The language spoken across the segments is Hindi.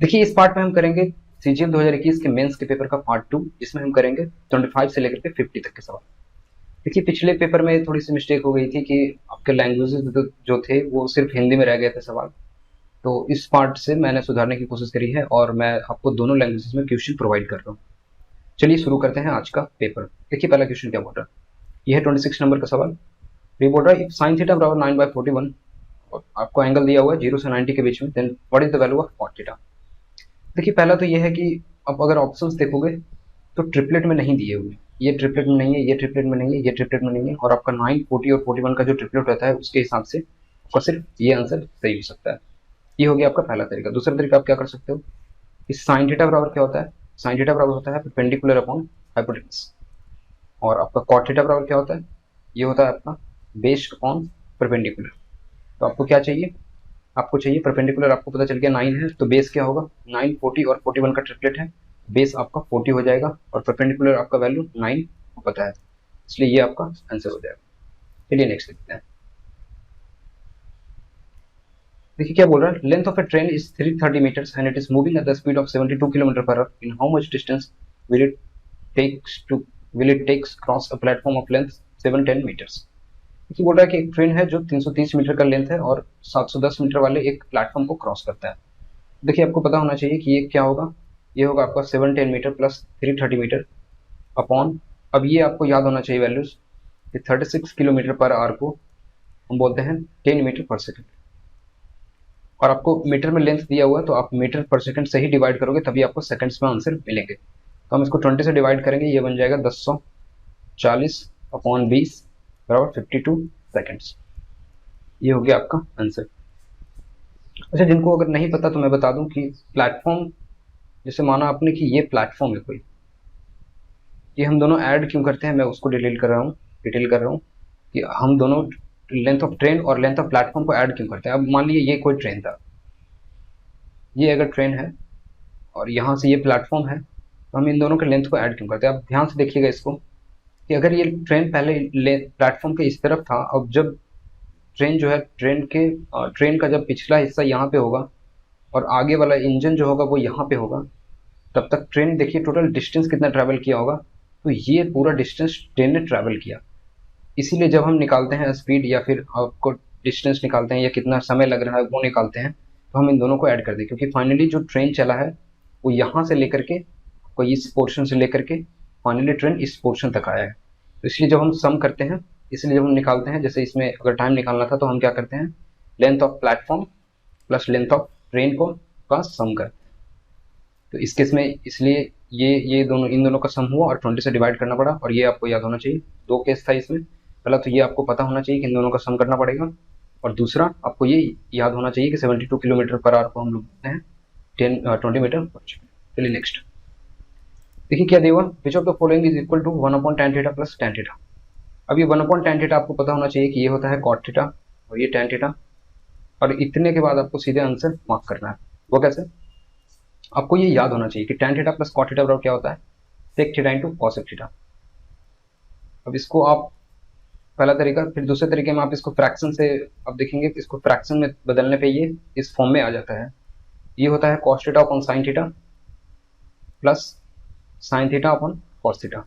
देखिए इस पार्ट में हम करेंगे सीजीएल 2021 के मेंस के पेपर का पार्ट 2, जिसमें हम करेंगे 25 से लेकर के 50 तक के सवाल। देखिए पिछले पेपर में थोड़ी सी मिस्टेक हो गई थी कि आपके लैंग्वेजेस जो थे वो सिर्फ हिंदी में रह गए थे सवाल। तो इस पार्ट से मैंने सुधारने की कोशिश करी है और मैं आपको दोनों लैंग्वेजेस में क्वेश्चन प्रोवाइड कर रहा हूँ। चलिए शुरू करते हैं आज का पेपर। देखिए पहला क्वेश्चन क्या बोल रहा है, यह है 26 नंबर का सवाल। ये बोल रहा है साइन थीटा बराबर 9/41 और आपको एंगल दिया हुआ है 0 से 90 के बीच में, then what is the value of cot theta. देखिए पहला तो ये है कि अब अगर ऑप्शंस देखोगे तो ट्रिपलेट में नहीं दिए हुए, ये ट्रिपलेट में नहीं है, ये ट्रिपलेट में नहीं है, ये ट्रिपलेट में नहीं है, और आपका 9, 40 और 41 का जो ट्रिपलेट रहता है उसके हिसाब से आपका सिर्फ ये आंसर सही हो सकता है। ये हो गया आपका पहला तरीका। दूसरा तरीका आप क्या कर सकते हो, इस साइन थीटा बराबर क्या होता है, साइन थीटा बराबर होता है परपेंडिकुलर अपॉन हाइपोटेनस, और आपका कॉट थीटा बराबर क्या होता है, ये होता है आपका बेस अपॉन परपेंडिकुलर। तो आपको क्या चाहिए, आपको चाहिए परपेंडिकुलर, आपको पता चल गया 9 है तो बेस क्या होगा, 9, 40 और 41 का ट्रिपलेट है, बेस आपका 40 हो जाएगा और परपेंडिकुलर आपका वैल्यू 9 को पता है, इसलिए ये आपका आंसर हो जाएगा। चलिए नेक्स्ट देखते हैं। देखिए क्या बोल रहा है, length of a train is 330 metres and it is moving at the speed of 72 kilometre per hour, in how much distance will it takes to will it takes cross a platform of length 710 metres. देखिए बोल रहा है कि एक ट्रेन है जो 330 मीटर का लेंथ है और 710 मीटर वाले एक प्लेटफॉर्म को क्रॉस करता है। देखिए आपको पता होना चाहिए कि ये क्या होगा, ये होगा आपका 710 मीटर प्लस 330 मीटर अपॉन, अब ये आपको याद होना चाहिए वैल्यूज, 36 किलोमीटर पर आवर को हम बोलते हैं 10 मीटर पर सेकेंड, और आपको मीटर में लेंथ दिया हुआ है तो आप मीटर पर सेकंड से ही डिवाइड करोगे तभी आपको सेकंड्स में आंसर मिलेंगे। तो हम इसको 20 से डिवाइड करेंगे, ये बन जाएगा 1040 अपॉन 20 बराबर 52 सेकंड्स। ये हो गया आपका आंसर। अच्छा जिनको अगर नहीं पता तो मैं बता दूं कि प्लेटफॉर्म, जैसे माना आपने कि ये प्लेटफॉर्म है कोई, ये हम दोनों ऐड क्यों करते हैं मैं उसको डिटेल कर रहा हूँ कि हम दोनों लेंथ ऑफ ट्रेन और लेंथ ऑफ प्लेटफॉर्म को ऐड क्यों करते हैं। अब मान लीजिए ये कोई ट्रेन था, ये अगर ट्रेन है और यहाँ से ये प्लेटफॉर्म है, तो हम इन दोनों के लेंथ को ऐड क्यों करते हैं। आप ध्यान से देखिएगा इसको कि अगर ये ट्रेन पहले प्लेटफॉर्म के इस तरफ था, अब जब ट्रेन जो है ट्रेन का जब पिछला हिस्सा यहाँ पे होगा और आगे वाला इंजन जो होगा वो यहाँ पे होगा, तब तक ट्रेन देखिए टोटल डिस्टेंस कितना ट्रैवल किया होगा, तो ये पूरा डिस्टेंस ट्रेन ने ट्रैवल किया। इसीलिए जब हम निकालते हैं स्पीड या फिर आपको डिस्टेंस निकालते हैं या कितना समय लग रहा है वो निकालते हैं, तो हम इन दोनों को ऐड कर दें, क्योंकि फाइनली जो ट्रेन चला है वो यहाँ से लेकर के कोई इस पोर्शन से लेकर के फाइनली ट्रेन इस पोर्शन तक आया है। तो इसलिए जब हम सम करते हैं, इसलिए जब हम निकालते हैं, जैसे इसमें अगर टाइम निकालना था तो हम क्या करते हैं, length of platform plus length of train को का सम करते हैं। तो इस केस में इसलिए ये दोनों इन दोनों का सम हुआ और 20 से डिवाइड करना पड़ा, और ये आपको याद होना चाहिए। दो केस था इसमें, पहला तो ये आपको पता होना चाहिए कि इन दोनों का सम करना पड़ेगा, और दूसरा आपको ये याद होना चाहिए कि 72 किलोमीटर पर आवर को हम लोग बोलते हैं 20 मीटर पर सेकंड। चलिए नेक्स्ट देखिए क्या दिया हुआ, which of the following is equal to 1/tan theta plus tan theta. अब ये 1/tan थीटा आपको पता होना चाहिए कि ये होता है cot थीटा और ये tan थीटा, और इतने के बाद आपको सीधे आंसर मार्क करना है। वो कैसे, आपको ये याद होना चाहिए कि tan theta plus cot theta बराबर क्या होता है, sec theta into cosec theta. अब इसको आप पहला तरीका, फिर दूसरे तरीके में आप इसको फ्रैक्शन से अब देखेंगे, इसको फ्रैक्शन में बदलने पे ये इस फॉर्म में आ जाता है। ये होता है cos theta upon sin theta plus sin theta upon cos theta.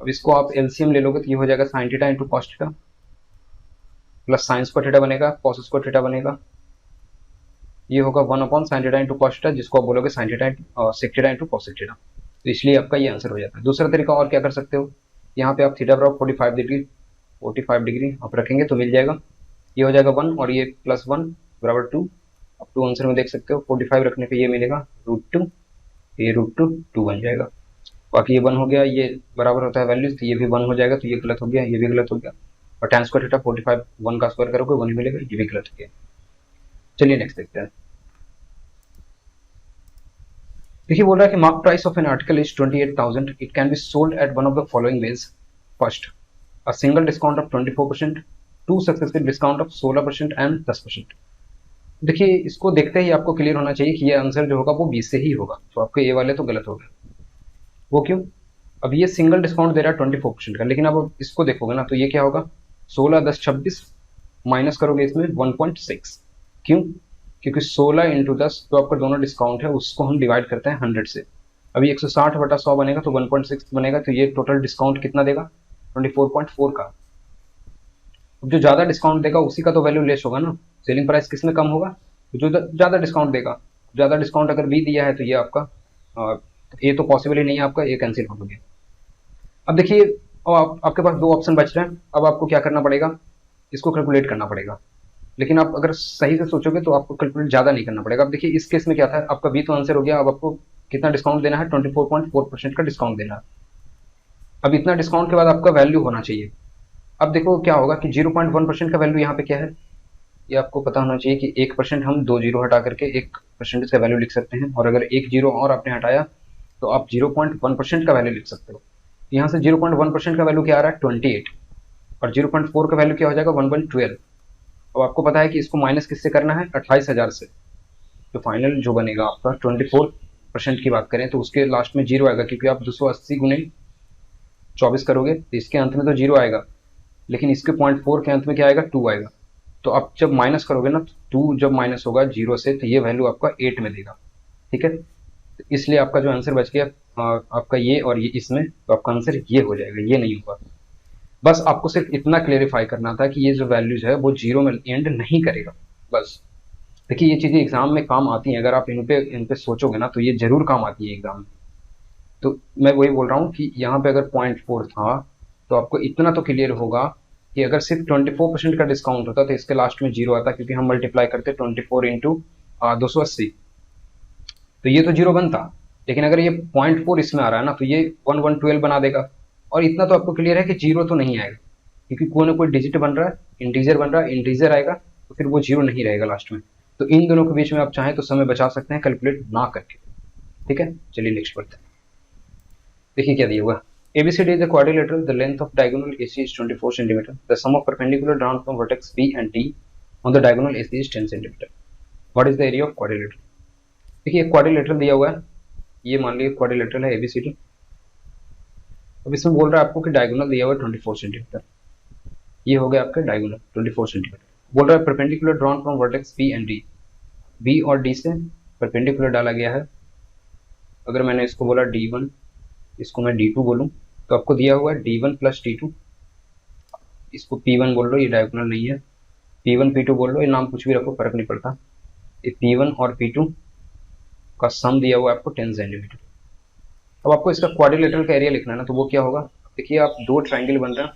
अब इसको आप एलसीएम ले लोगे तो ये हो जाएगा sin theta into cos theta plus sin square theta बनेगा, cos स्क्वायर थीटा बनेगा, ये होगा 1/sin theta into cos theta, जिसको आप बोलोगे sin theta sec theta into cosec theta. तो इसलिए आपका ये आंसर हो जाता है। दूसरा तरीका और क्या कर सकते हो, यहाँ पे आप थीटा बराबर 45 डिग्री आप रखेंगे तो मिल जाएगा, ये हो जाएगा 1 और ये प्लस 1 बराबर 2। अब 2 आंसर में देख सकते हो, 45 रखने पे ये मिलेगा √2, ये √2 बन जाएगा। बाकी ये 1 हो गया, ये बराबर होता है वैल्यूज, तो ये भी 1 हो जाएगा, तो ये गलत हो गया, ये भी गलत हो गया, और tan स्क्वायर थीटा 45 1 का स्क्वायर करोगे 1 ही मिलेगा, ये भी गलत हो गया। चलिए नेक्स्ट देखते हैं। देखिए बोल रहा है कि mark price of N article is 28,000, it can be sold at one of the following veg. First, a single discount of 24%, two successive discount of 16% and 10%। देखिए इसको देखते ही आपको क्लियर होना चाहिए कि ये आंसर जो होगा वो 20 से ही होगा, तो आपके ये वाले तो गलत हो गए। वो क्यों, अब ये सिंगल डिस्काउंट दे रहा है 24% का, लेकिन अब इसको देखोगे ना तो ये क्या होगा, 16, 10, 26 माइनस करोगे इसमें 1.6। क्यों, क्योंकि 16 इंटू 10 जो आपका दोनों डिस्काउंट है उसको हम डिवाइड करते हैं 100 से। अभी 160 बटा 100 बनेगा तो 1.6 बनेगा, तो ये टोटल डिस्काउंट कितना देगा 24.4 का। अब जो ज़्यादा डिस्काउंट देगा उसी का तो वैल्यू लेस होगा ना, सेलिंग प्राइस किस में कम होगा, जो ज़्यादा डिस्काउंट देगा। ज़्यादा डिस्काउंट अगर बी दिया है तो ये आपका ये तो पॉसिबल ही नहीं है, आपका ये कैंसिल हो गया। अब देखिए, अब आपके पास दो ऑप्शन बच रहे हैं, अब आपको क्या करना पड़ेगा, इसको कैलकुलेट करना पड़ेगा। लेकिन आप अगर सही से सोचोगे तो आपको कैलकुलेट ज़्यादा नहीं करना पड़ेगा। अब देखिए इस केस में क्या था, आपका बी तो आंसर हो गया। अब आपको कितना डिस्काउंट देना है, 24.4% का डिस्काउंट देना है। अब इतना डिस्काउंट के बाद आपका वैल्यू होना चाहिए। अब देखो क्या होगा कि 0.1% का वैल्यू यहाँ पे क्या है, ये आपको पता होना चाहिए कि 1% हम 2 जीरो हटा करके 1% का वैल्यू लिख सकते हैं, और अगर 1 जीरो और आपने हटाया तो आप 0.1% का वैल्यू लिख सकते हो। यहाँ से 0.1% का वैल्यू क्या आ रहा है 28, और 0.4 का वैल्यू क्या हो जाएगा 1/12। अब आपको पता है कि इसको माइनस किससे करना है 28,000 से, तो फाइनल जो बनेगा आपका 24% की बात करें तो उसके लास्ट में जीरो आएगा, क्योंकि आप 280 गुने 24 करोगे तो इसके अंत में तो जीरो आएगा, लेकिन इसके 0.4 के अंत में क्या आएगा 2 आएगा। तो आप जब माइनस करोगे ना, 2 जब माइनस होगा जीरो से तो ये वैल्यू आपका 8 में देगा। ठीक है, तो इसलिए आपका जो आंसर बच गया आपका ये और ये इसमें, तो आपका आंसर ये हो जाएगा, ये नहीं होगा। बस आपको सिर्फ इतना क्लेरिफाई करना था कि ये जो वैल्यूज है वो जीरो में एंड नहीं करेगा। बस देखिए ये चीज़ें एग्जाम में काम आती हैं, अगर आप इन पे सोचोगे ना तो ये जरूर काम आती है एग्जाम में। तो मैं वही बोल रहा हूँ कि यहाँ पे अगर 0.4 था तो आपको इतना तो क्लियर होगा कि अगर सिर्फ 24% का डिस्काउंट होता तो इसके लास्ट में जीरो आता, क्योंकि हम मल्टीप्लाई करते 24 इंटू 280, तो ये तो जीरो बनता। लेकिन अगर ये 0.4 इसमें आ रहा है ना तो ये 1/12 बना देगा। और इतना तो आपको क्लियर है कि जीरो तो नहीं आएगा, क्योंकि कोई ना कोई डिजिट बन रहा है, इंटीजर बन रहा है, इंटीजर आएगा तो फिर वो जीरो नहीं रहेगा लास्ट में। तो इन दोनों के बीच में आप चाहें तो समय बचा सकते हैं कैलकुलेट ना करके। ठीक है, चलिए नेक्स्ट बढ़ते हैं। देखिए क्या दिया हुआ, ABCD is a quadrilateral. The length of diagonal AC is 24 centimeter. The sum of perpendicular drawn from vertex B and D on the diagonal AC is 10 centimeter. What is the area of quadrilateral? देखिए क्वाड्रिलेटरल दिया हुआ है, ये मान लीजिए क्वाड्रिलेटरल है ABCD। अब इसमें बोल रहा है आपको कि डायगोनल दिया हुआ है 24 सेंटीमीटर, ये हो गया आपका डायगोनल 24 सेंटीमीटर। बोल रहा है perpendicular drawn from vertex B and D, B और डी से परपेंडिकुलर डाला गया है। अगर मैंने इसको बोला D1, इसको मैं D2 बोलूँ तो आपको दिया हुआ है D1 प्लस D2, इसको P1 बोल लो, ये डायगोनल नहीं है। P1 P2 बोल लो, ये नाम कुछ भी रखो फर्क नहीं पड़ता। ये P1 और P2 का सम दिया हुआ है आपको 10 सेंटीमीटर। अब आपको इसका क्वाड्रिलेटरल का एरिया लिखना है ना, तो वो क्या होगा, देखिए आप दो ट्राइंगल बन रहे हैं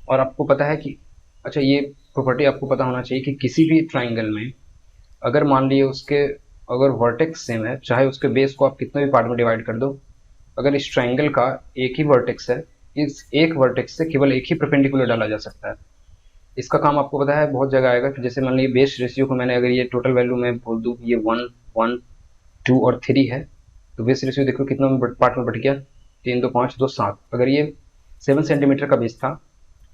और आपको पता है कि, अच्छा ये प्रॉपर्टी आपको पता होना चाहिए कि किसी भी ट्राइंगल में अगर मान लीजिए उसके अगर वर्टेक्स सेम है, चाहे उसके बेस को आप कितने भी पार्ट में डिवाइड कर दो, अगर इस ट्राइंगल का एक ही वर्टेक्स है, इस एक वर्टेक्स से केवल एक ही परपेंडिकुलर डाला जा सकता है। इसका काम आपको पता है बहुत जगह आएगा कि जैसे मान लीजिए बेस रेशियो को मैंने अगर ये टोटल वैल्यू में बोल दूँ ये 1, 1, 2 और 3 है, तो बेस रेशियो देखो कितना पार्ट में बट गया, 3, 2, 5, 2, 7। अगर ये 7 सेंटीमीटर का बेस था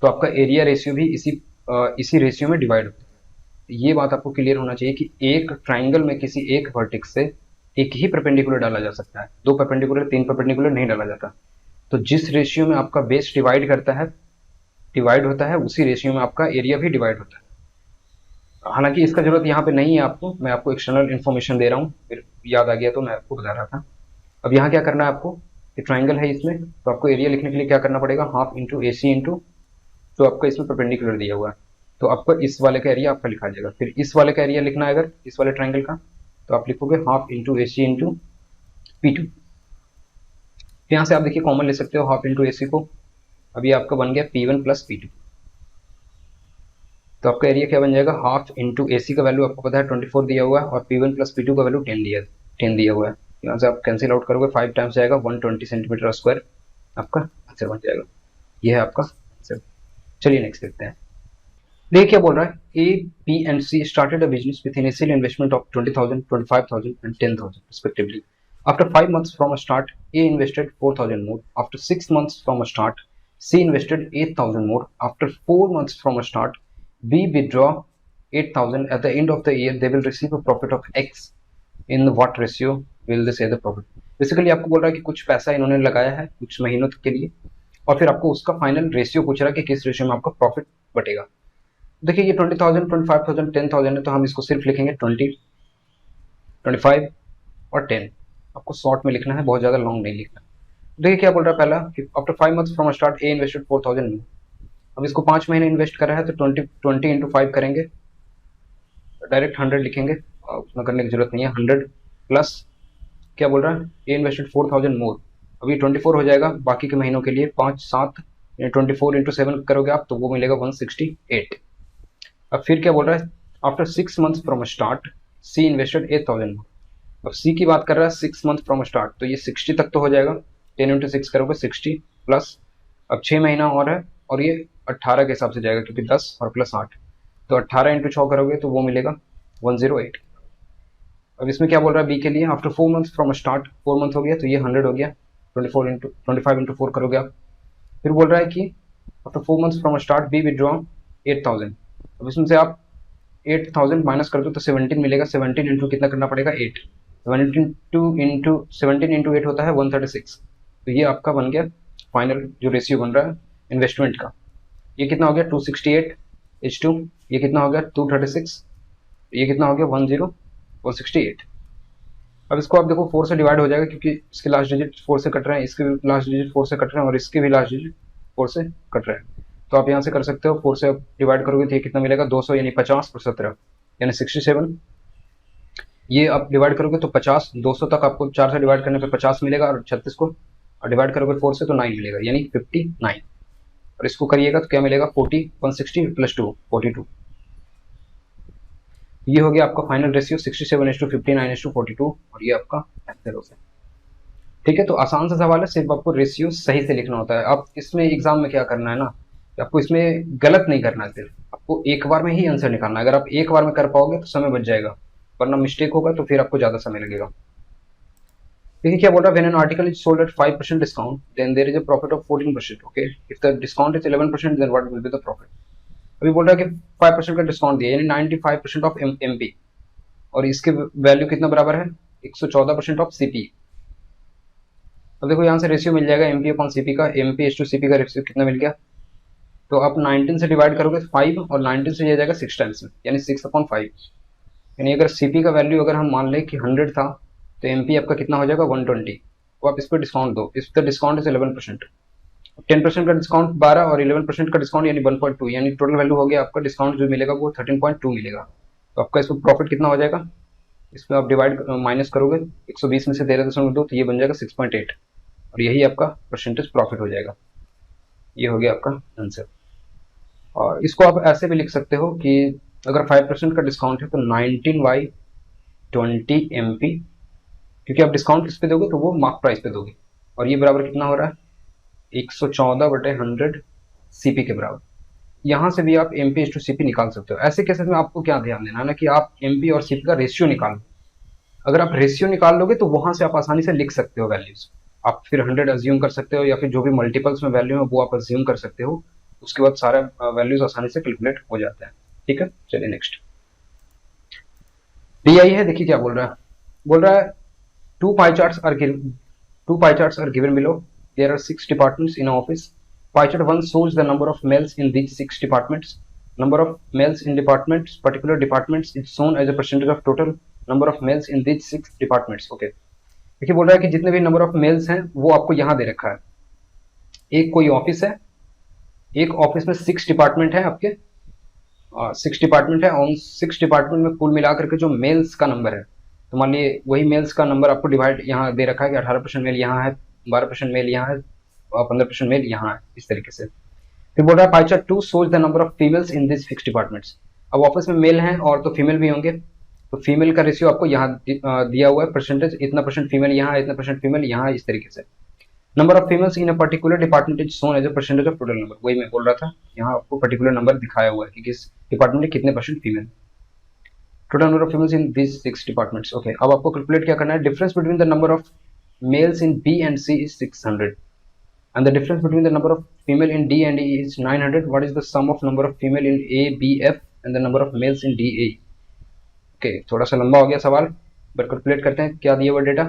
तो आपका एरिया रेशियो भी इसी रेशियो में डिवाइड होता है। ये बात आपको क्लियर होना चाहिए कि एक ट्राइंगल में किसी एक वर्टेक्स से एक ही परपेंडिकुलर डाला जा सकता है, 2 परपेंडिकुलर 3 परपेंडिकुलर नहीं डाला जाता। तो जिस रेशियो में आपका बेस डिवाइड होता है उसी रेशियो में आपका एरिया भी डिवाइड होता है। हालांकि इसका जरूरत यहाँ पे नहीं है आपको, मैं आपको एक्सटर्नल इन्फॉर्मेशन दे रहा हूँ, फिर याद आ गया तो मैं आपको बता रहा था। अब यहाँ क्या करना है आपको, कि ट्राइंगल है इसमें तो आपको एरिया लिखने के लिए क्या करना पड़ेगा, हाफ इंटू AC इंटू जो आपका इसमें परपेंडिकुलर दिया हुआ है, तो आपका इस वाले का एरिया आपका लिखा जाएगा। फिर इस वाले का एरिया लिखना है अगर इस वाले ट्राइंगल का, तो आप लिखोगे half into AC into P2। यहाँ से आप देखिए कॉमन ले सकते हो हाफ इंटू AC को, अभी आपका बन गया P1 प्लस P2, तो आपका एरिया क्या बन जाएगा, हाफ इंटू AC का वैल्यू आपको पता है 24 दिया हुआ है और P1 प्लस P2 का वैल्यू 10 दिया हुआ है। यहाँ से आप कैंसिल आउट करोगे 5 टाइम्स जाएगा 120 सेंटीमीटर स्क्वायर, आपका आंसर बन जाएगा। यह है आपका आंसर। चलिए नेक्स्ट देखते हैं। देखिए क्या बोल रहा है, A, B and C started a business with initial investment of 20,000, 25,000 and 10,000 respectively. After 5 months from a start, A invested 4,000 more. After 6 months from a start, C invested 8,000 more. After 4 months from a start, B withdraw 8,000. At the end of the year, they will receive a profit of X. In what ratio will they say the profit? Basically आपको बोल रहा है कि कुछ पैसा इन्होंने लगाया है कुछ महीनों के लिए और फिर आपको उसका फाइनल रेशियो पूछ रहा है कि किस रेशियो में आपका प्रॉफिट बटेगा। देखिए ये 20,000, 25,000, 10,000 है, तो हम इसको सिर्फ लिखेंगे 20, 25 और 10। आपको शॉर्ट में लिखना है, बहुत ज़्यादा लॉन्ग नहीं लिखना। देखिए क्या बोल रहा है पहला कि after 5 months from start A invested 4,000। अब इसको 5 महीने इन्वेस्ट कर रहा है, तो 20 इंटू 5 करेंगे, डायरेक्ट 100 लिखेंगे, उतना करने की जरूरत नहीं है। 100 प्लस क्या बोल रहा है, ए इन्वेस्टेड 4,000 मोर। अभी 24 हो जाएगा बाकी के महीनों के लिए, 5 7 24 इंटू 7 करोगे आप तो वो मिलेगा 168। अब फिर क्या बोल रहा है, after 6 months from start C invested 8,000 more. अब सी की बात कर रहा है 6 मंथ फ्रॉम स्टार्ट, तो ये 60 तक तो हो जाएगा। 10 इंटू 6 करोगे 60 प्लस, अब 6 महीना और है, और ये 18 के हिसाब से जाएगा क्योंकि 10 और प्लस 8, तो 18 इंटू 6 करोगे तो वो मिलेगा 108। अब इसमें क्या बोल रहा है बी के लिए, after 4 month from start, 4 month हो गया तो ये 100 हो गया। 25 इंटू 4 करोगे आप। फिर बोल रहा है कि after 4 month from start B withdraw 8,000। अब इसमें से आप 8,000 माइनस कर दो तो 17 मिलेगा। 17 इंटू कितना करना पड़ेगा 8, 17 इंटू 8 होता है 136। तो ये आपका बन गया फाइनल जो रेशियो बन रहा है इन्वेस्टमेंट का। ये कितना हो गया 268 H2, ये कितना हो गया 236, ये कितना हो गया 168। अब इसको आप देखो 4 से डिवाइड हो जाएगा क्योंकि इसके लास्ट डिजिट 4 से कट रहे हैं, इसके भी लास्ट डिजिट 4 से कट रहे हैं और इसके भी लास्ट डिजिट 4 से कट रहे हैं। तो आप यहाँ से कर सकते हो, 4 से डिवाइड करोगे तो ये कितना मिलेगा 200 यानी 50 और 17 यानी 67। ये आप डिवाइड करोगे तो 50, 200 तक आपको 4 से डिवाइड करने पे 50 मिलेगा और 36 को डिवाइड करोगे 4 से तो 9 मिलेगा यानी 59। और इसको करिएगा तो क्या मिलेगा 40, 160 प्लस 2 42। ये हो गया आपका फाइनल रेशियो 67:59:42 और ये आपका आंसर हो गया। ठीक है, तो आसान सा सवाल है, सिर्फ आपको रेशियो सही से लिखना होता है। अब इसमें एग्जाम में क्या करना है ना, आपको इसमें गलत नहीं करना है, सिर्फ आपको एक बार में ही आंसर निकालना है। अगर आप एक बार में कर पाओगे तो समय बच जाएगा, वरना मिस्टेक होगा तो फिर आपको ज्यादा समय लगेगा। देखिए क्या बोल रहा है, when an article is sold at 5% discount then there is a profit of 14%। Okay, if the discount is 11% then what will be the profit. अभी बोल रहा है कि 5% का डिस्काउंट दिया यानी 95% ऑफ एमपी, और इसके वैल्यू कितना बराबर है 114% ऑफ सीपी। अब देखो यहाँ से रेशियो मिल जाएगा एमपी अपॉन सीपी का, एमपी एस टू सीपी का रेशियो कितना मिल गया, तो आप 19 से डिवाइड करोगे 5 और 19 से ये जाएगा 6 टाइम्स में यानी 6/5। यानी अगर सीपी का वैल्यू अगर हम मान लें कि 100 था तो एमपी आपका कितना हो जाएगा 120। तो आप इस पर डिस्काउंट दो, इस पर डिस्काउंट इज 11%। 10% का डिस्काउंट 12 और 11% का डिस्काउंट यानी 1.2, यानी टोटल वैल्यू हो गया आपका डिस्काउंट जो मिलेगा वो 13.2 मिलेगा। तो आपका इस पर प्रॉफिट कितना हो जाएगा, इसमें आप डिवाइड माइनस करोगे 120 में से 13.2 तो ये बन जाएगा 6.8 और यही आपका परसेंटेज प्रॉफिट हो जाएगा। ये हो गया आपका आंसर। और इसको आप ऐसे भी लिख सकते हो कि अगर 5% का डिस्काउंट है तो 19/20 MP, क्योंकि आप डिस्काउंट किस पे दोगे तो वो मार्क प्राइस पे दोगे, और ये बराबर कितना हो रहा है 114/100 सीपी के बराबर। यहाँ से भी आप एमपी टू सीपी निकाल सकते हो। ऐसे केसेस में आपको क्या ध्यान देना है ना कि आप एमपी और सीपी का रेशियो निकालो। अगर आप रेशियो निकाल लोगे तो वहां से आप आसानी से लिख सकते हो वैल्यूज। आप फिर 100 अज्यूम कर सकते हो या फिर जो भी मल्टीपल्स में वैल्यू है वो आप अज्यूम कर सकते हो, उसके बाद सारे वैल्यूज आसानी से कैलकुलेट हो जाता है। ठीक है, चलिए नेक्स्ट डी आई है। देखिए क्या बोल रहा है two pie charts are given below, there are 6 departments in office. Pie chart 1 shows the number of males in these 6 departments. Number of males in departments, particular departments is shown as a percentage of total number of males in these 6 departments. Okay. देखिए बोल रहा है कि जितने भी नंबर ऑफ मेल्स हैं वो आपको यहाँ दे रखा है। एक कोई ऑफिस है, एक ऑफिस में 6 डिपार्टमेंट है आपके, 6 डिपार्टमेंट है और 6 डिपार्टमेंट में कुल मिलाकर के जो मेल्स का नंबर है, तो मान लिए वही मेल्स का नंबर आपको डिवाइड यहाँ दे रखा है कि 18% मेल यहाँ है, 12% मेल यहाँ है और 15% मेल यहाँ है, इस तरीके से। फिर बोल रहा है pie chart 2 shows the number of females in this 6 departments. अब ऑफिस में मेल हैं और तो फीमेल भी होंगे, तो फीमेल का रेशियो आपको यहाँ दिया हुआ है परसेंटेज, इतना परसेंट फीमेल यहाँ है, इतना परसेंट फीमेल यहाँ है, इस तरीके से। Number of females in a particular department is shown as a percentage of total number. वही मैं बोल रहा था, यहाँ आपको पर्टिकुलर नंबर दिखाया हुआ है कि किस डिपार्टमेंट में कितने percent female. Total number of females in this 6 departments. Okay, अब आपको कैलकुलेट क्या करना है, difference between the number of males in B and C is 600 and the difference between the number of female in D and E is 900. What is the sum of number of female in A, B, F and the number of males in D, A? Okay, थोड़ा सा लंबा हो गया सवाल, बट कैलकुलेट करते हैं। क्या दिया हुआ data,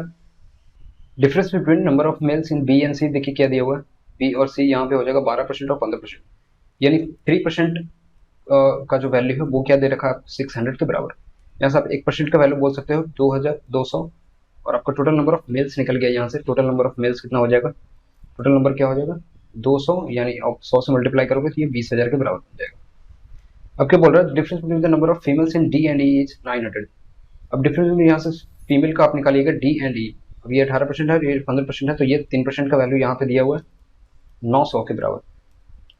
difference between number of males in B and C, देखिए क्या दिया हुआ है, बी और सी यहाँ पे हो जाएगा 12% और 15%, यानी 3% का जो वैल्यू है वो क्या दे रखा है, 600 के बराबर। यहाँ से आप 1% का वैल्यू बोल सकते हो 2200, और आपका टोटल नंबर ऑफ मेल्स निकल गया। यहाँ से टोटल नंबर ऑफ मेल्स कितना हो जाएगा, टोटल नंबर क्या हो जाएगा 200, यानी आप 100 से मल्टीप्लाई करोगे तो ये 20,000 के बराबर हो जाएगा। अब क्या बोल रहा है, difference between the number of females in D and E is 900। अब डिफरेंस यहाँ से फीमेल का आप निकालिएगा डी एंड ई। अब ये 18% है, ये 15% है, तो ये 3% का वैल्यू यहाँ पे दिया हुआ है 900 के बराबर।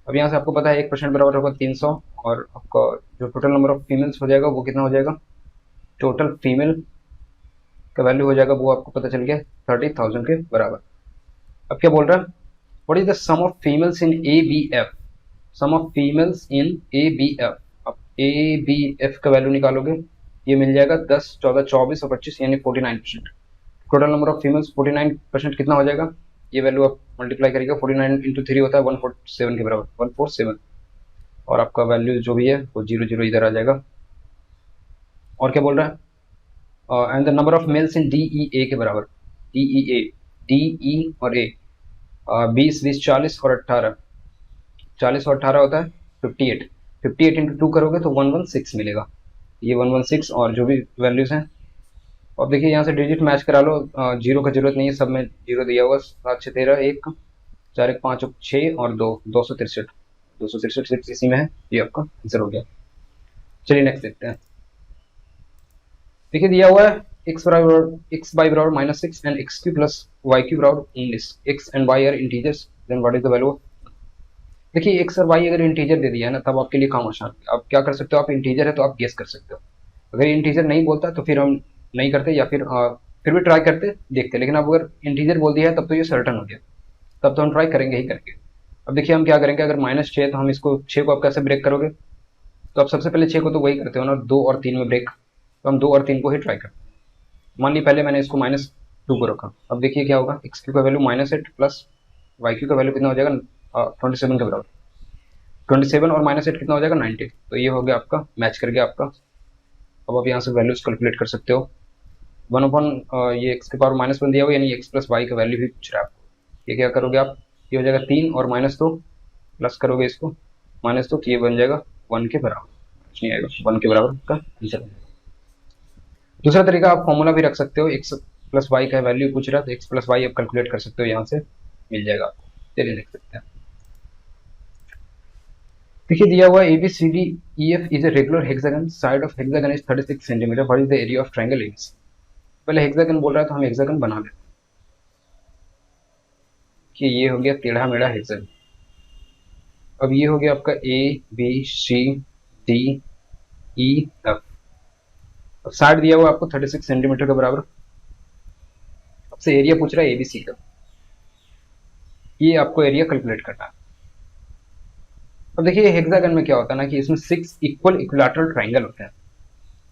अब यहाँ से आपको पता है 1% बराबर होगा 300, और आपका जो टोटल नंबर ऑफ फीमेल्स हो जाएगा वो कितना हो जाएगा, टोटल फीमेल का वैल्यू हो जाएगा वो आपको पता चल गया 30,000 के बराबर। अब क्या बोल रहा है, what is the sum of females in A B F, sum of females in A B F. अब ए बी एफ का वैल्यू निकालोगे, ये मिल जाएगा 10, 14, 24 और 25, यानी 49%। टोटल नंबर ऑफ फीमेल्स 49% कितना हो जाएगा, ये वैल्यू आप मल्टीप्लाई करिएगा, 49 इंटू 3 होता है 147 के बराबर, 147, और आपका वैल्यू जो भी है वो 0 0 इधर आ जाएगा। और क्या बोल रहा है, and the number of males in D E A के बराबर, डी ई ए, डी ई और ए, 20 20 40 और 18, 40 और 18 होता है 58, 58 इंटू 2 करोगे तो 116 मिलेगा, ये 116 और जो भी वैल्यूज हैं। अब देखिए यहाँ से डिजिट मैच करा लो, जीरो का जरूरत नहीं है, सब में जीरो दिया हुआ, 7 6 13, 1 4 1 5 6 और 2, 263, 263 इसी में है, ये आपका आंसर हो गया। चलिए नेक्स्ट देखते हैं। देखिए दिया हुआ है x बाई बराबर -6 and x cube plus y cube बराबर 19, x and y are integers, then what is the value. देखिए x और y अगर इंटीजर दे दिया है ना, तब आपके लिए काम आसान है। आप क्या कर सकते हो, आप इंटीजर है तो आप गेस कर सकते हो। अगर इंटीजर नहीं बोलता तो फिर हम नहीं करते, या फिर भी ट्राई करते देखते, लेकिन अब अगर इंटीजर बोल दिया है तब तो ये सर्टन हो गया, तब तो हम ट्राई करेंगे ही करके। अब देखिए हम क्या करेंगे, अगर -6 तो हम इसको 6 को आप कैसे ब्रेक करोगे, तो आप सबसे पहले 6 को तो वही करते हो ना, 2 और 3 में ब्रेक, तो हम 2 और 3 को ही ट्राई करते हैं। मान ली पहले मैंने इसको -2 को रखा, अब देखिए क्या होगा, एक्स क्यू का वैल्यू -8 प्लस वाई क्यू का वैल्यू कितना हो जाएगा 27 के बराबर, 27 और -8 कितना हो जाएगा 90, तो ये हो गया आपका, मैच कर गया आपका। अब आप यहाँ से वैल्यूज कैलकुलेट कर सकते हो, 1/, ये एक्स के पावर -1 दिया हुआ, यानी एक्स प्लस वाई का वैल्यू भी पूछ रहा है आपको। ये क्या करोगे आप, ये हो जाएगा 3 और -2 प्लस करोगे इसको -2, तो ये बन जाएगा 1 के बराबर, कुछ नहीं आएगा, 1 के बराबर का आंसर। दूसरा तरीका आप फॉर्मूला भी रख सकते हो, एक्स प्लस वाई का वैल्यू पूछ रहा है तो एक्स प्लस वाई आप कैलकुलेट कर सकते हो, यहाँ से मिल जाएगा आपको। चलिए लिख सकते हैं। देखिए दिया हुआ A B C D E F is a regular hexagon, side of hexagon is 36 centimetre, what is the area of triangle ABC. पहले हेक्सागन बोल रहा है तो हम हेक्सागन बना लेते हैं कि ये हो गया टेढ़ा मेढ़ा हेक्सागन। अब ये हो गया आपका A B C D E F, side दिया हुआ आपको 36 सेंटीमीटर के बराबर। अब से एरिया पूछ रहा है एबीसी का, ये आपको एरिया कैलकुलेट करना है। अब देखिए हेक्सागन में क्या होता है ना कि इसमें 6 इक्वल इक्विलैटरल ट्रायंगल होते हैं।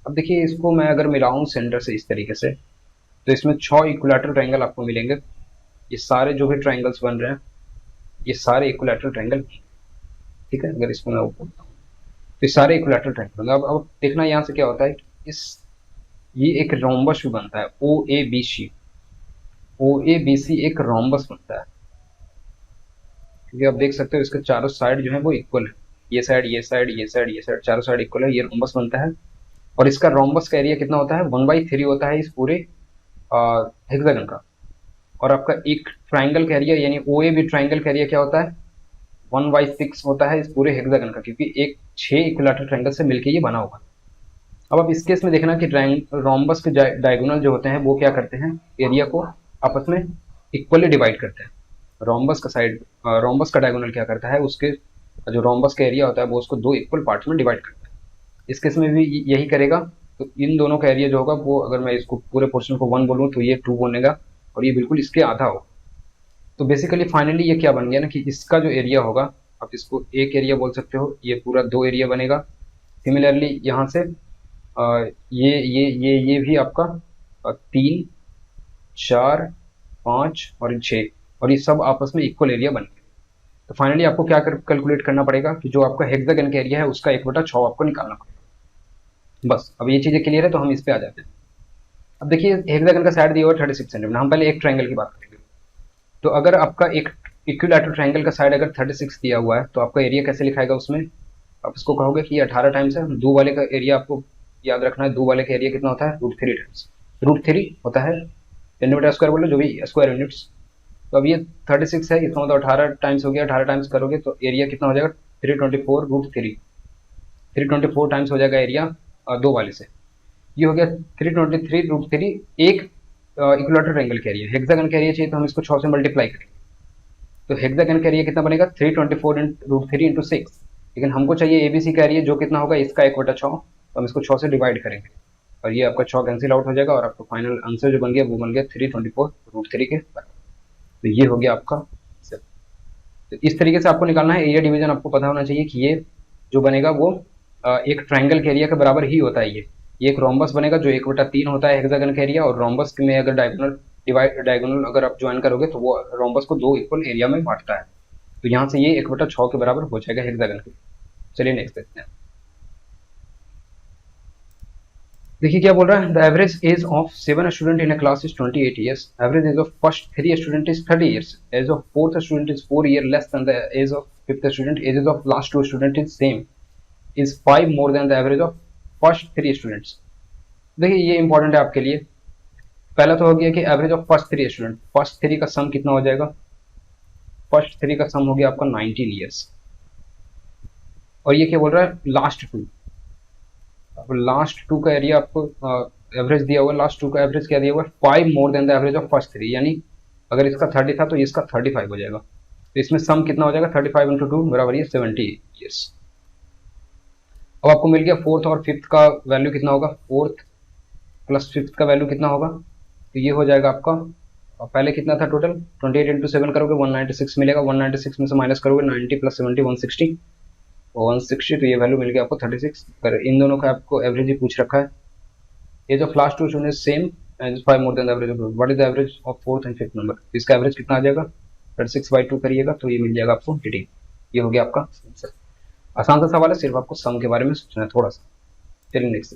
अब देखिए इसको मैं अगर मिलाऊं सेंटर से इस तरीके से, तो इसमें 6 इक्विलैटरल ट्रायंगल आपको मिलेंगे। ये सारे जो भी ट्रायंगल्स बन रहे हैं ये सारे इक्विलैटरल ट्रायंगल, ठीक है। अगर इसको मैं बोलता हूँ तो ये सारे इक्विलैटरल ट्रायंगल। अब देखना यहाँ से क्या होता है, ये एक रोम्बस भी बनता है, ओ ए बी सी, ओ ए बी सी एक रोम्बस बनता है, क्योंकि आप देख सकते हो इसके चारों साइड जो है वो इक्वल है, ये साइड ये साइड ये साइड ये साइड, चारों साइड इक्वल है, ये रोम्बस बनता है। और इसका रोम्बस का एरिया कितना होता है, 1/3 होता है इस पूरे हेक्सागन का। और आपका एक ट्राइंगल का एरिया यानी ओ ए बी ट्राइंगल का एरिया क्या होता है, 1/6 होता है इस पूरे हेक्सागन का, क्योंकि एक 6 इक्विलैटरल ट्राइंगल से मिलकर ये बना हुआ है। अब आप इस केस में देखना कि रोम्बस के डायगोनल जो होते हैं वो क्या करते हैं, एरिया को आपस में इक्वली डिवाइड करते हैं। रोम्बस का साइड, रोम्बस का डायगोनल क्या करता है, उसके जो रोम्बस का एरिया होता है वो उसको 2 इक्वल पार्ट में डिवाइड करता है। इस केस में भी यही करेगा, तो इन दोनों का एरिया जो होगा वो, अगर मैं इसको पूरे पोर्शन को 1 बोलूँ तो ये 2 बनेगा, और ये बिल्कुल इसके आधा होगा। तो बेसिकली फाइनली ये क्या बन गया ना कि इसका जो एरिया होगा, आप इसको एक एरिया बोल सकते हो, ये पूरा 2 एरिया बनेगा। सिमिलरली यहाँ से ये भी आपका 3 4 5 और 6, और ये सब आपस में इक्वल एरिया बन गए। तो फाइनली आपको क्या कैलकुलेट करना पड़ेगा कि जो आपका हेक्सागन का एरिया है उसका 1/6 आपको निकालना पड़ेगा। बस अब ये चीजें क्लियर है, तो हम इस पे आ जाते हैं। अब देखिए हेक्सागन का साइड दिया हुआ 36 सेंटीमीटर, हम पहले एक ट्रायंगल की बात करेंगे। तो अगर आपका एक इक्विलैटरल ट्रायंगल का साइड अगर 36 दिया हुआ है तो आपका एरिया कैसे लिखाएगा उसमें, आप इसको कहोगे कि ये 18 टाइम्स है। दो वाले का एरिया आपको याद रखना है, दो वाले का एरिया कितना होता है, √3 टाइम्स। √3 होता है 10⁻² बोलो जो भी स्क्वायर यूनिट्स। तो अब ये 36 है, इसका मतलब 18 टाइम्स हो गया, 18 टाइम्स करोगे तो एरिया कितना हो जाएगा 324 √3, 324 टाइम्स हो जाएगा एरिया दो वाले से। ये हो गया 323 √3 एक इक्विलैटरल ट्रायंगल का एरिया। हेक्सागन का एरिया चाहिए तो हम इसको 6 से मल्टीप्लाई करेंगे, तो हेक्सागन का एरिया कितना बनेगा 324 √3 × 6। लेकिन हमको चाहिए एबीसी का एरिया जो कितना होगा इसका 1/6, तो हम इसको 6 से डिवाइड करेंगे और ये आपका 6 कैंसिल आउट हो जाएगा और आपका फाइनल आंसर जो बन गया वो बन गया 324 √3 के बराबर। तो ये हो गया आपका आंसर। तो इस तरीके से आपको निकालना है। एरिया डिवीजन आपको पता होना चाहिए कि ये जो बनेगा वो एक ट्रायंगल के एरिया के बराबर ही होता है। ये एक रोम्बस बनेगा जो 1/3 होता है हेक्सागन का एरिया, और रोम्बस में अगर डायगोनल अगर आप ज्वाइन करोगे तो वो रोम्बस को दो इक्वल एरिया में बांटता है। तो यहाँ से ये 1/6 के बराबर हो जाएगा हेक्सागन के। चलिए नेक्स्ट देखते हैं। देखिए क्या बोल रहा है, the average age of 7 student in a class is 28 years, average age of first 3 student is 30 years, age of fourth student is 4 year less than the age of fifth student, ages of last 2 student is same, is 5 more than the average of first 3 students. देखिए ये इंपॉर्टेंट है आपके लिए। पहला तो हो गया कि average of first 3 student, first 3 का सम कितना हो जाएगा, फर्स्ट 3 का सम हो गया आपका 19 ईयर्स। और ये क्या बोल रहा है लास्ट 2, अब लास्ट 2 का एरिया आपको एवरेज दिया हुआ, लास्ट 2 का एवरेज क्या दिया हुआ है 5 more than the average of first 3, यानी अगर इसका 30 था तो इसका 35 हो जाएगा। तो इसमें सम कितना हो जाएगा 35 × 2 बराबर ये 70 ईयर्स। अब आपको मिल गया फोर्थ और फिफ्थ का वैल्यू कितना होगा, फोर्थ प्लस फिफ्थ का वैल्यू कितना होगा, तो ये हो जाएगा आपका पहले कितना था टोटल 28 × 7 करोगे 196 मिलेगा, 196 में से माइनस करोगे 90 + 70 160, 160 तो ये वैल्यू मिल गया आपको 36। पर इन दोनों का आपको एवरेज ही पूछ रखा है। Age of last 2 student same age 5 more than the average of, what is the average of fourth and fifth number, इसका एवरेज कितना आ जाएगा 36/2 करिएगा तो ये मिल जाएगा आपको 18। ये हो गया आपका आंसर। आसान सा सवाल है, सिर्फ आपको सम के बारे में सोचना है थोड़ा सा। चलिए नेक्स्ट।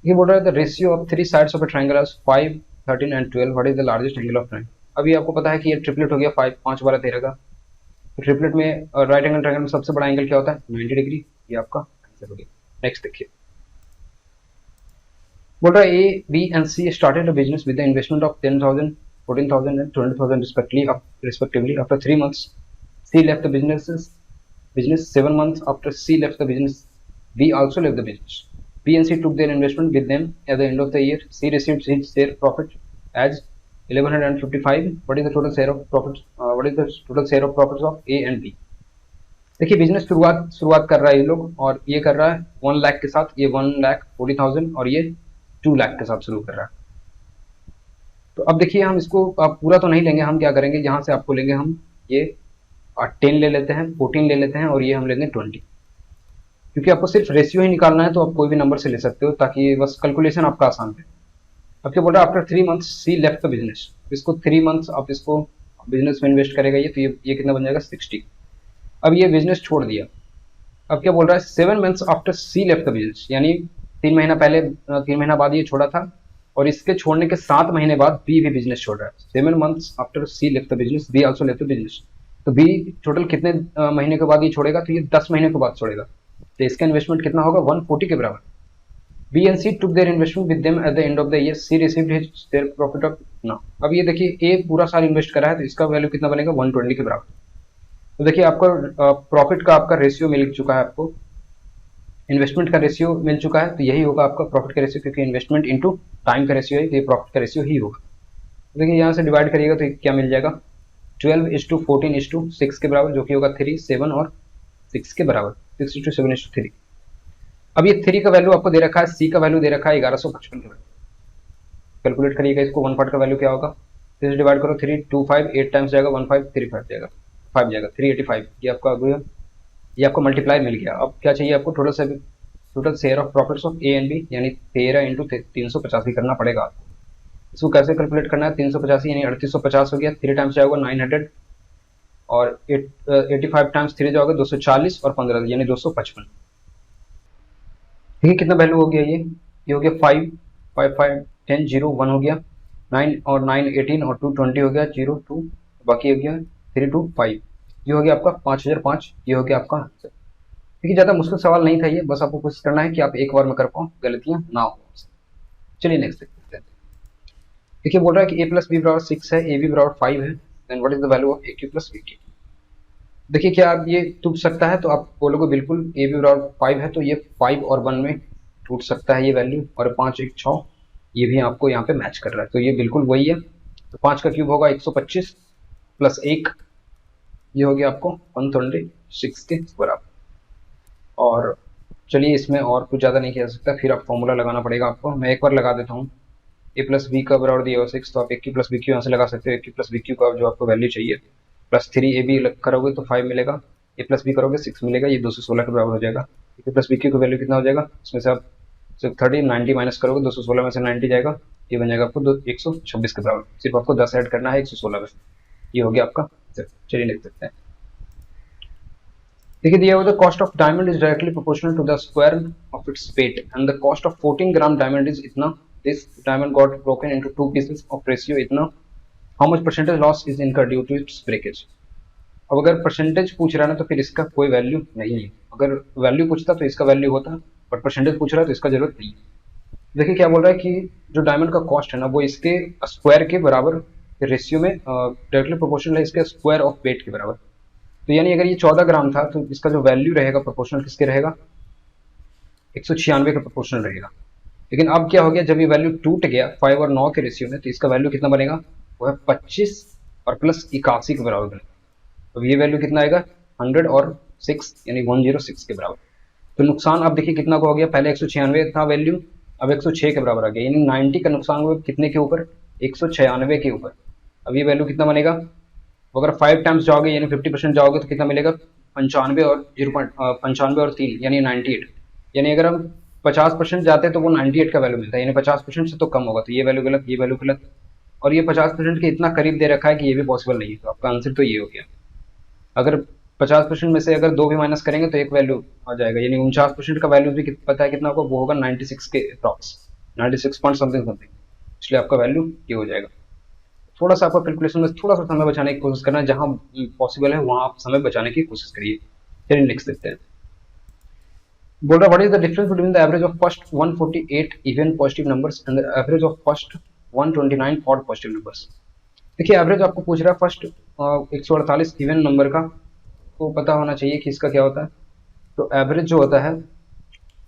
ये बोल रहा है the ratio of 3 sides of a triangle is 5, 13 and 12, what is the largest angle of triangle. अभी आपको पता है कि ये ट्रिपलेट हो गया 5 12 13 का। तो ट्रिपलेट में राइट एंगल ट्रायंगल में सबसे बड़ा एंगल क्या होता है 90 डिग्री। ये आपका आंसर हो गया। नेक्स्ट देखिए, बोल रहा है A B and C started a business with the investment of 10,000, 14,000 and 20,000 respectively. After 3 months, C left the business. 7 months after C left the business, B also left the business. B and C took their investment with them. At the end of the year, C received his share profit as 1155. What is the total share of profits? What is the total share of profits of A and B? देखिए बिजनेस शुरुआत कर रहा है ये लोग, और ये कर रहा है 1 लाख के साथ, ये 1,40,000 और ये 2 लाख के साथ शुरू कर रहा है। तो अब देखिए हम इसको पूरा तो नहीं लेंगे, हम क्या करेंगे यहाँ से आपको लेंगे हम ये 10 ले लेते हैं, 14 ले लेते हैं और ये हम लेंगे 20, क्योंकि आपको सिर्फ रेशियो ही निकालना है तो आप कोई भी नंबर से ले सकते हो ताकि बस कैलकुलेशन आपका आसान है। अब क्या बोल रहा है after 3 months C left the business, इसको 3 मंथ्स आप इसको बिजनेस में इन्वेस्ट करेगा ये, तो ये कितना बन जाएगा 60। अब ये बिजनेस छोड़ दिया। अब क्या बोल रहा है 7 months after C left the business, यानी 3 महीना पहले 3 महीना बाद ये छोड़ा था, और इसके छोड़ने के 7 महीने बाद बी भी बिजनेस छोड़ रहा है। 7 months after C left the business, B also left the business. तो बी टोटल कितने महीने के बाद ये छोड़ेगा, तो ये 10 महीने के बाद छोड़ेगा। तो इसका इन्वेस्टमेंट कितना होगा 140 के बराबर। B and C took their investment with them at the end of the year, C received his their profit of ना। अब ये देखिए ए पूरा साल इन्वेस्ट करा है तो इसका वैल्यू कितना बनेगा 120 के बराबर। तो देखिए आपका प्रॉफिट का आपका रेशियो मिल चुका है, आपको इन्वेस्टमेंट का रेशियो मिल चुका है, तो यही होगा आपका प्रॉफिट का रेशियो, क्योंकि इन्वेस्टमेंट इनटू टाइम का रेशियो है, तो ये प्रॉफिट का रेशियो ही होगा। तो देखिए यहाँ से डिवाइड करिएगा तो क्या मिल जाएगा 12:14:6 के बराबर, जो कि होगा 3, 7 और 6 के बराबर, 6:7:3। अब ये 3 का वैल्यू आपको दे रखा है, सी का वैल्यू दे रखा है 1155 के बराबर। कैलकुलेट करिएगा इसको, 1 पार्ट का वैल्यू क्या होगा, तो डिवाइड करो 3, 2, 5, 8 टाइम्स जाएगा 1535 जाएगा, 5 जाएगा 385। ये आपका गया, ये आपको मल्टीप्लाई मिल गया। अब क्या चाहिए आपको total share of profits of A and B, यानी 13 × 385 करना पड़ेगा आपको। इसको कैसे कैलकुलेट करना है 385 यानी 3850 हो गया, 3 टाइम्स जाएगा 900 और 85 टाइम्स 3 जाओगे 240 और 15 यानी 255। ठीक है, कितना वैल्यू हो गया ये हो गया 5, 5, 5, 10, 0, 1 हो गया, 9 और 9 18 और 2 20 हो गया, 0, 2, बाकी हो गया 3, 2, 5। ये हो गया आपका 5005। ये हो गया आपका आंसर। क्योंकि ज़्यादा मुश्किल सवाल नहीं था ये, बस आपको कोशिश करना है कि आप एक बार में कर पाओ, गलतियाँ ना हो। चलिए नेक्स्ट देखते हैं। देखिए बोल रहा है कि a प्लस बी बराबर 6 है, ए बी बराबर 5 है, then what is the value of A cube plus B cube. देखिए क्या आप ये टूट सकता है, तो आप बोलोगे बिल्कुल ए बी बराबर 5 है तो ये 5 और 1 में टूट सकता है ये वैल्यू, और 5 1 6 ये भी आपको यहाँ पे मैच कर रहा है, तो ये बिल्कुल वही है। तो 5 का क्यूब होगा 125 प्लस 1, ये हो गया आपको 126 के बराबर। और चलिए इसमें और कुछ ज़्यादा नहीं किया जा सकता, फिर आप फॉर्मूला लगाना पड़ेगा आपको। मैं एक बार लगा देता हूँ। ए प्लस बी का बराबर दिया हुआ 6, तो आप ए क्यू प्लस बी क्यू यहाँ से लगा सकते हो। ए क्यू प्लस बी क्यू का जो आपको वैल्यू चाहिए प्लस 3 ए बी करोगे तो 5 मिलेगा, ए प्लस बी करोगे 6 मिलेगा, ये 216 के बराबर हो जाएगा। ए क्यू प्लस बी क्यू का वैल्यू कितना हो जाएगा, इसमें से आप सिर्फ 30 90 माइनस करोगे, 216 में से 90 जाएगा, ये बन जाएगा आपको 126 के बराबर। सिर्फ आपको 10 ऐड करना है 116 में, ये हो गया आपका। चलिए लिख सकते हैं। देखिए दिया हुआ the cost of diamond is directly proportional to the square of its weight and the cost of 14 gram diamond is इतना, this diamond got broken into 2 pieces of ratio इतना, how much percentage loss is incurred due to its breakage. अब अगर परसेंटेज पूछ रहा है ना तो फिर इसका कोई वैल्यू नहीं है, अगर वैल्यू पूछता तो इसका वैल्यू होता, बट परसेंटेज पूछ रहा है तो इसका जरूरत नहीं है। देखिए क्या बोल रहा है कि जो डायमंड का कॉस्ट है ना वो इसके स्क्वायर के बराबर रेशियो में डायरेक्टली प्रोपोर्शनल है इसके स्क्वायर ऑफ वेट के बराबर। तो यानी अगर ये 14 ग्राम था तो इसका जो वैल्यू रहेगा प्रोपोर्शनल किसके रहेगा, 196 का प्रोपोर्शनल रहेगा। लेकिन अब क्या हो गया, जब ये वैल्यू टूट गया 5 और 9 के रेशियो में, तो इसका वैल्यू कितना बनेगा, वो है 25 और प्लस 81 के बराबर बनेगा। तो ये वैल्यू कितना आएगा 100 और 6 यानी 106 के बराबर। तो नुकसान आप देखिए कितना का हो गया, पहले 196 था वैल्यू, अब 106 के बराबर आ गया, यानी 90 का नुकसान हुआ कितने के ऊपर, 196 के ऊपर। अब ये वैल्यू कितना बनेगा, अगर 5 टाइम्स जाओगे यानी 50% जाओगे तो कितना मिलेगा, 95 और 0.95 और 3 यानी 98। यानी अगर हम 50% जाते हैं तो वो 98 का वैल्यू मिलता है, यानी 50% से तो कम होगा, तो ये वैल्यू गलत, ये वैल्यू गलत। और ये 50% के इतना करीब दे रखा है कि ये भी पॉसिबल नहीं है, तो आपका आंसर तो ये हो गया। अगर 50% में से अगर 2 भी माइनस करेंगे तो एक वैल्यू आ जाएगा, यानी 49% का वैल्यू भी पता है कितना होगा, वो होगा 96 के अप्रॉक्स, 96 पॉइंट समथिंग समथिंग, इसलिए आपका वैल्यू ये हो जाएगा। थोड़ा सा आपका कैलकुलेशन में थोड़ा सा समय बचाने की कोशिश करना है, जहां पॉसिबल है वहां आप समय बचाने की कोशिश करिए। चलिए नेक्स्ट देखते हैं। बोल रहा what is the difference between the average of first 148 even positive numbers and the average of first 129 odd positive numbers. देखिए एवरेज आपको पूछ रहा है फर्स्ट 148 इवन नंबर का, तो पता होना चाहिए कि इसका क्या होता है। तो एवरेज जो होता है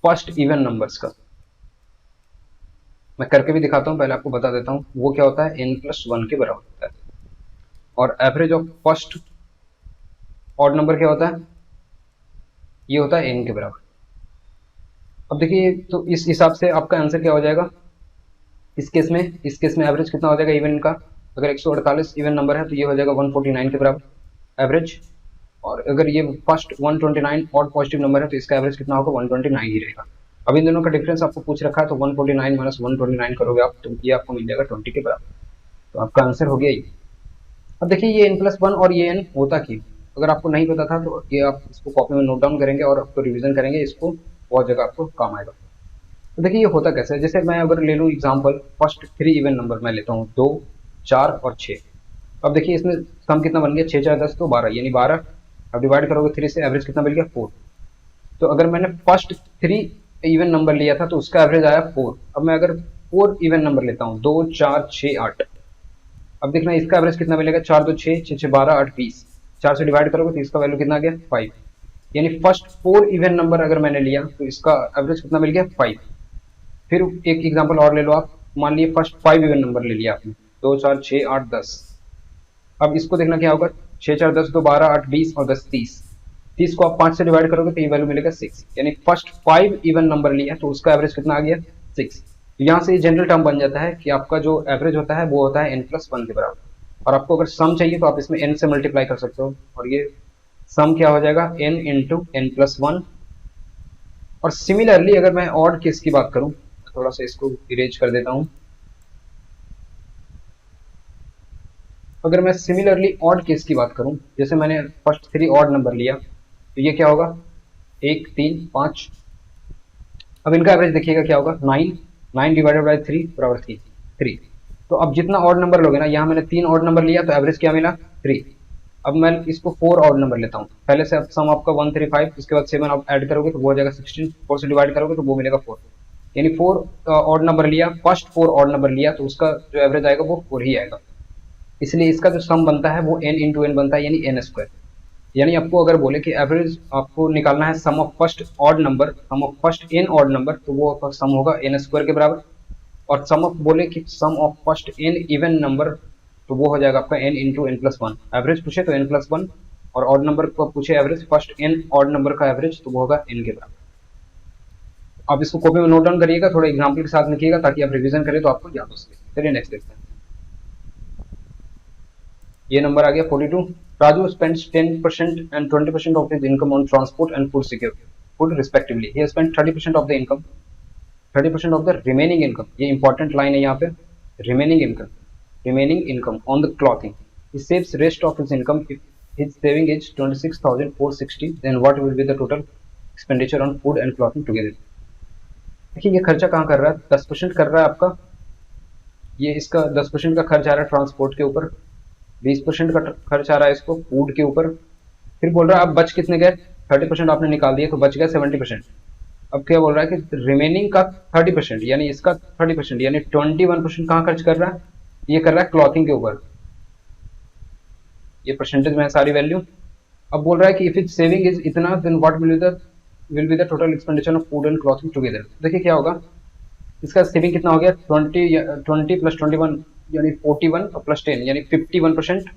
फर्स्ट इवन नंबर्स का, मैं करके भी दिखाता हूँ, पहले आपको बता देता हूँ, वो क्या होता है n+1 के बराबर होता है। और average of first odd number क्या होता है, ये होता है n के बराबर। अब देखिए तो इस हिसाब से आपका आंसर क्या हो जाएगा, इस केस में एवरेज कितना हो जाएगा इवन का, अगर 148 इवन नंबर है तो ये हो जाएगा 149 के बराबर एवरेज। और अगर ये फर्स्ट 129 ऑड पॉजिटिव नंबर है तो इसका एवरेज कितना होगा 129 ही रहेगा। अब इन दोनों का डिफरेंस आपको पूछ रखा है, तो 149 माइनस 129 करोगे आप तो ये आपको मिल जाएगा 20 के बराबर। तो आपका आंसर हो गया ये। अब देखिए ये n+1 और ये n होता क्यों, अगर आपको नहीं पता था तो ये आप इसको कॉपी में नोट डाउन करेंगे और आपको रिवीजन करेंगे, इसको बहुत जगह आपको काम आएगा। तो देखिए ये होता कैसे है, जैसे मैं अगर ले लूँ एग्जाम्पल फर्स्ट 3 इवन नंबर मैं लेता हूँ 2 4 और 6। अब देखिए इसमें सम कितना बन गया, 6 4 10 तो 12 यानी 12। अब डिवाइड करोगे 3 से, एवरेज कितना मिल गया 4। तो अगर मैंने फर्स्ट 3 इवन नंबर लिया था तो उसका एवरेज आया 4। अब मैं अगर 4 इवन नंबर लेता हूँ 2 4 6 8, अब देखना इसका एवरेज कितना मिलेगा, 4 2 6 6 6 12 8 20, 4 से डिवाइड करोगे तो इसका वैल्यू कितना आ गया 5। यानी फर्स्ट 4 इवन नंबर अगर मैंने लिया तो इसका एवरेज कितना मिल गया 5। फिर एक एग्जांपल और ले लो आप, मान लिए फर्स्ट 5 इवन नंबर ले लिया आपने 2 4 6 8 10। अब इसको देखना क्या होगा, 6 4 10 2 12 8 20 और 10 30। 30 को आप 5 से डिवाइड करोगे तो ये वैल्यू मिलेगा 6। यानी फर्स्ट 5 इवन नंबर लिया तो उसका एवरेज कितना आ गया 6। तो यहाँ से जनरल टर्म बन जाता है कि आपका जो एवरेज होता है वो होता है n+1 के बराबर। और आपको अगर सम चाहिए तो आप इसमें n से मल्टीप्लाई कर सकते हो, और ये सम क्या हो जाएगा n इंटू n+1। और सिमिलरली अगर मैं ऑड केस की बात करूं, थोड़ा सा इसको इरेज कर देता हूं, अगर मैं सिमिलरली ऑड केस की बात करूं, जैसे मैंने फर्स्ट 3 ऑड नंबर लिया तो ये क्या होगा 1 3 5। अब इनका एवरेज देखिएगा क्या होगा 9 9 डिवाइडेड बाई 3 बराबर 3। तो अब जितना ऑड नंबर लोगे ना, यहाँ मैंने 3 ऑड नंबर लिया तो एवरेज क्या मिला 3। अब मैं इसको 4 ऑड नंबर लेता हूँ पहले से। अब सम आपका 135, इसके बाद 7 आप ऐड करोगे तो वो हो जाएगा 16, 4 से डिवाइड करोगे तो वो मिलेगा 4, यानी 4 ऑड नंबर लिया, फर्स्ट 4 ऑड नंबर लिया तो उसका जो एवरेज आएगा वो 4 ही आएगा। इसलिए इसका जो सम बनता है वो n इंटू एन बनता है, यानी n स्क्वायर। यानी आपको अगर बोले कि एवरेज आपको निकालना है sum of first odd number, sum of first n odd number, तो वो आपका सम होगा n स्क्वायर के बराबर। और सम ऑफ बोले कि sum of first n even number, तो वो हो जाएगा आपका n into N plus one. Average पूछे तो n प्लस वन, और ऑड नंबर को पूछे average, first n odd number का एवरेज, तो वो होगा n के बराबर। आप इसको कॉपी में नोट डाउन करिएगा, थोड़ा एग्जाम्पल के साथ लिखिएगा ताकि आप रिवीजन करें तो आपको याद हो सके। चलिए नेक्स्ट देखते हैं। ये नंबर आ गया 42। Raju spends 10% and 20% of his income on transport and food respectively. He has spent 30% of the income, 30% of the remaining income. ये important line है यहाँ पे, remaining income on the clothing. He saves rest of his income. If his saving is 26,460, then what will be the total expenditure on food and clothing together? देखिए ये खर्चा कहाँ कर रहा है, 10% कर रहा है आपका, ये इसका 10% का खर्च आ रहा है ट्रांसपोर्ट के ऊपर, 20% का खर्च आ रहा है इसको फूड के ऊपर। फिर बोल रहा है आप बच कितने गए, 30% आपने निकाल दिया तो बच गया 70%। अब क्या बोल रहा है कि रिमेनिंग का 30%, यानी इसका 30%, यानी 21% कहाँ खर्च कर रहा है, ये कर रहा है क्लॉथिंग के ऊपर। ये परसेंटेज में है सारी वैल्यू। अब बोल रहा है कि इफ इट सेविंग इज इतना, then what will be the total expenditure of food and clothing together. देखिए क्या होगा, इसका सेविंग कितना हो गया, 20 प्लस 21 यानी 41 और प्लस 10 यानी 51%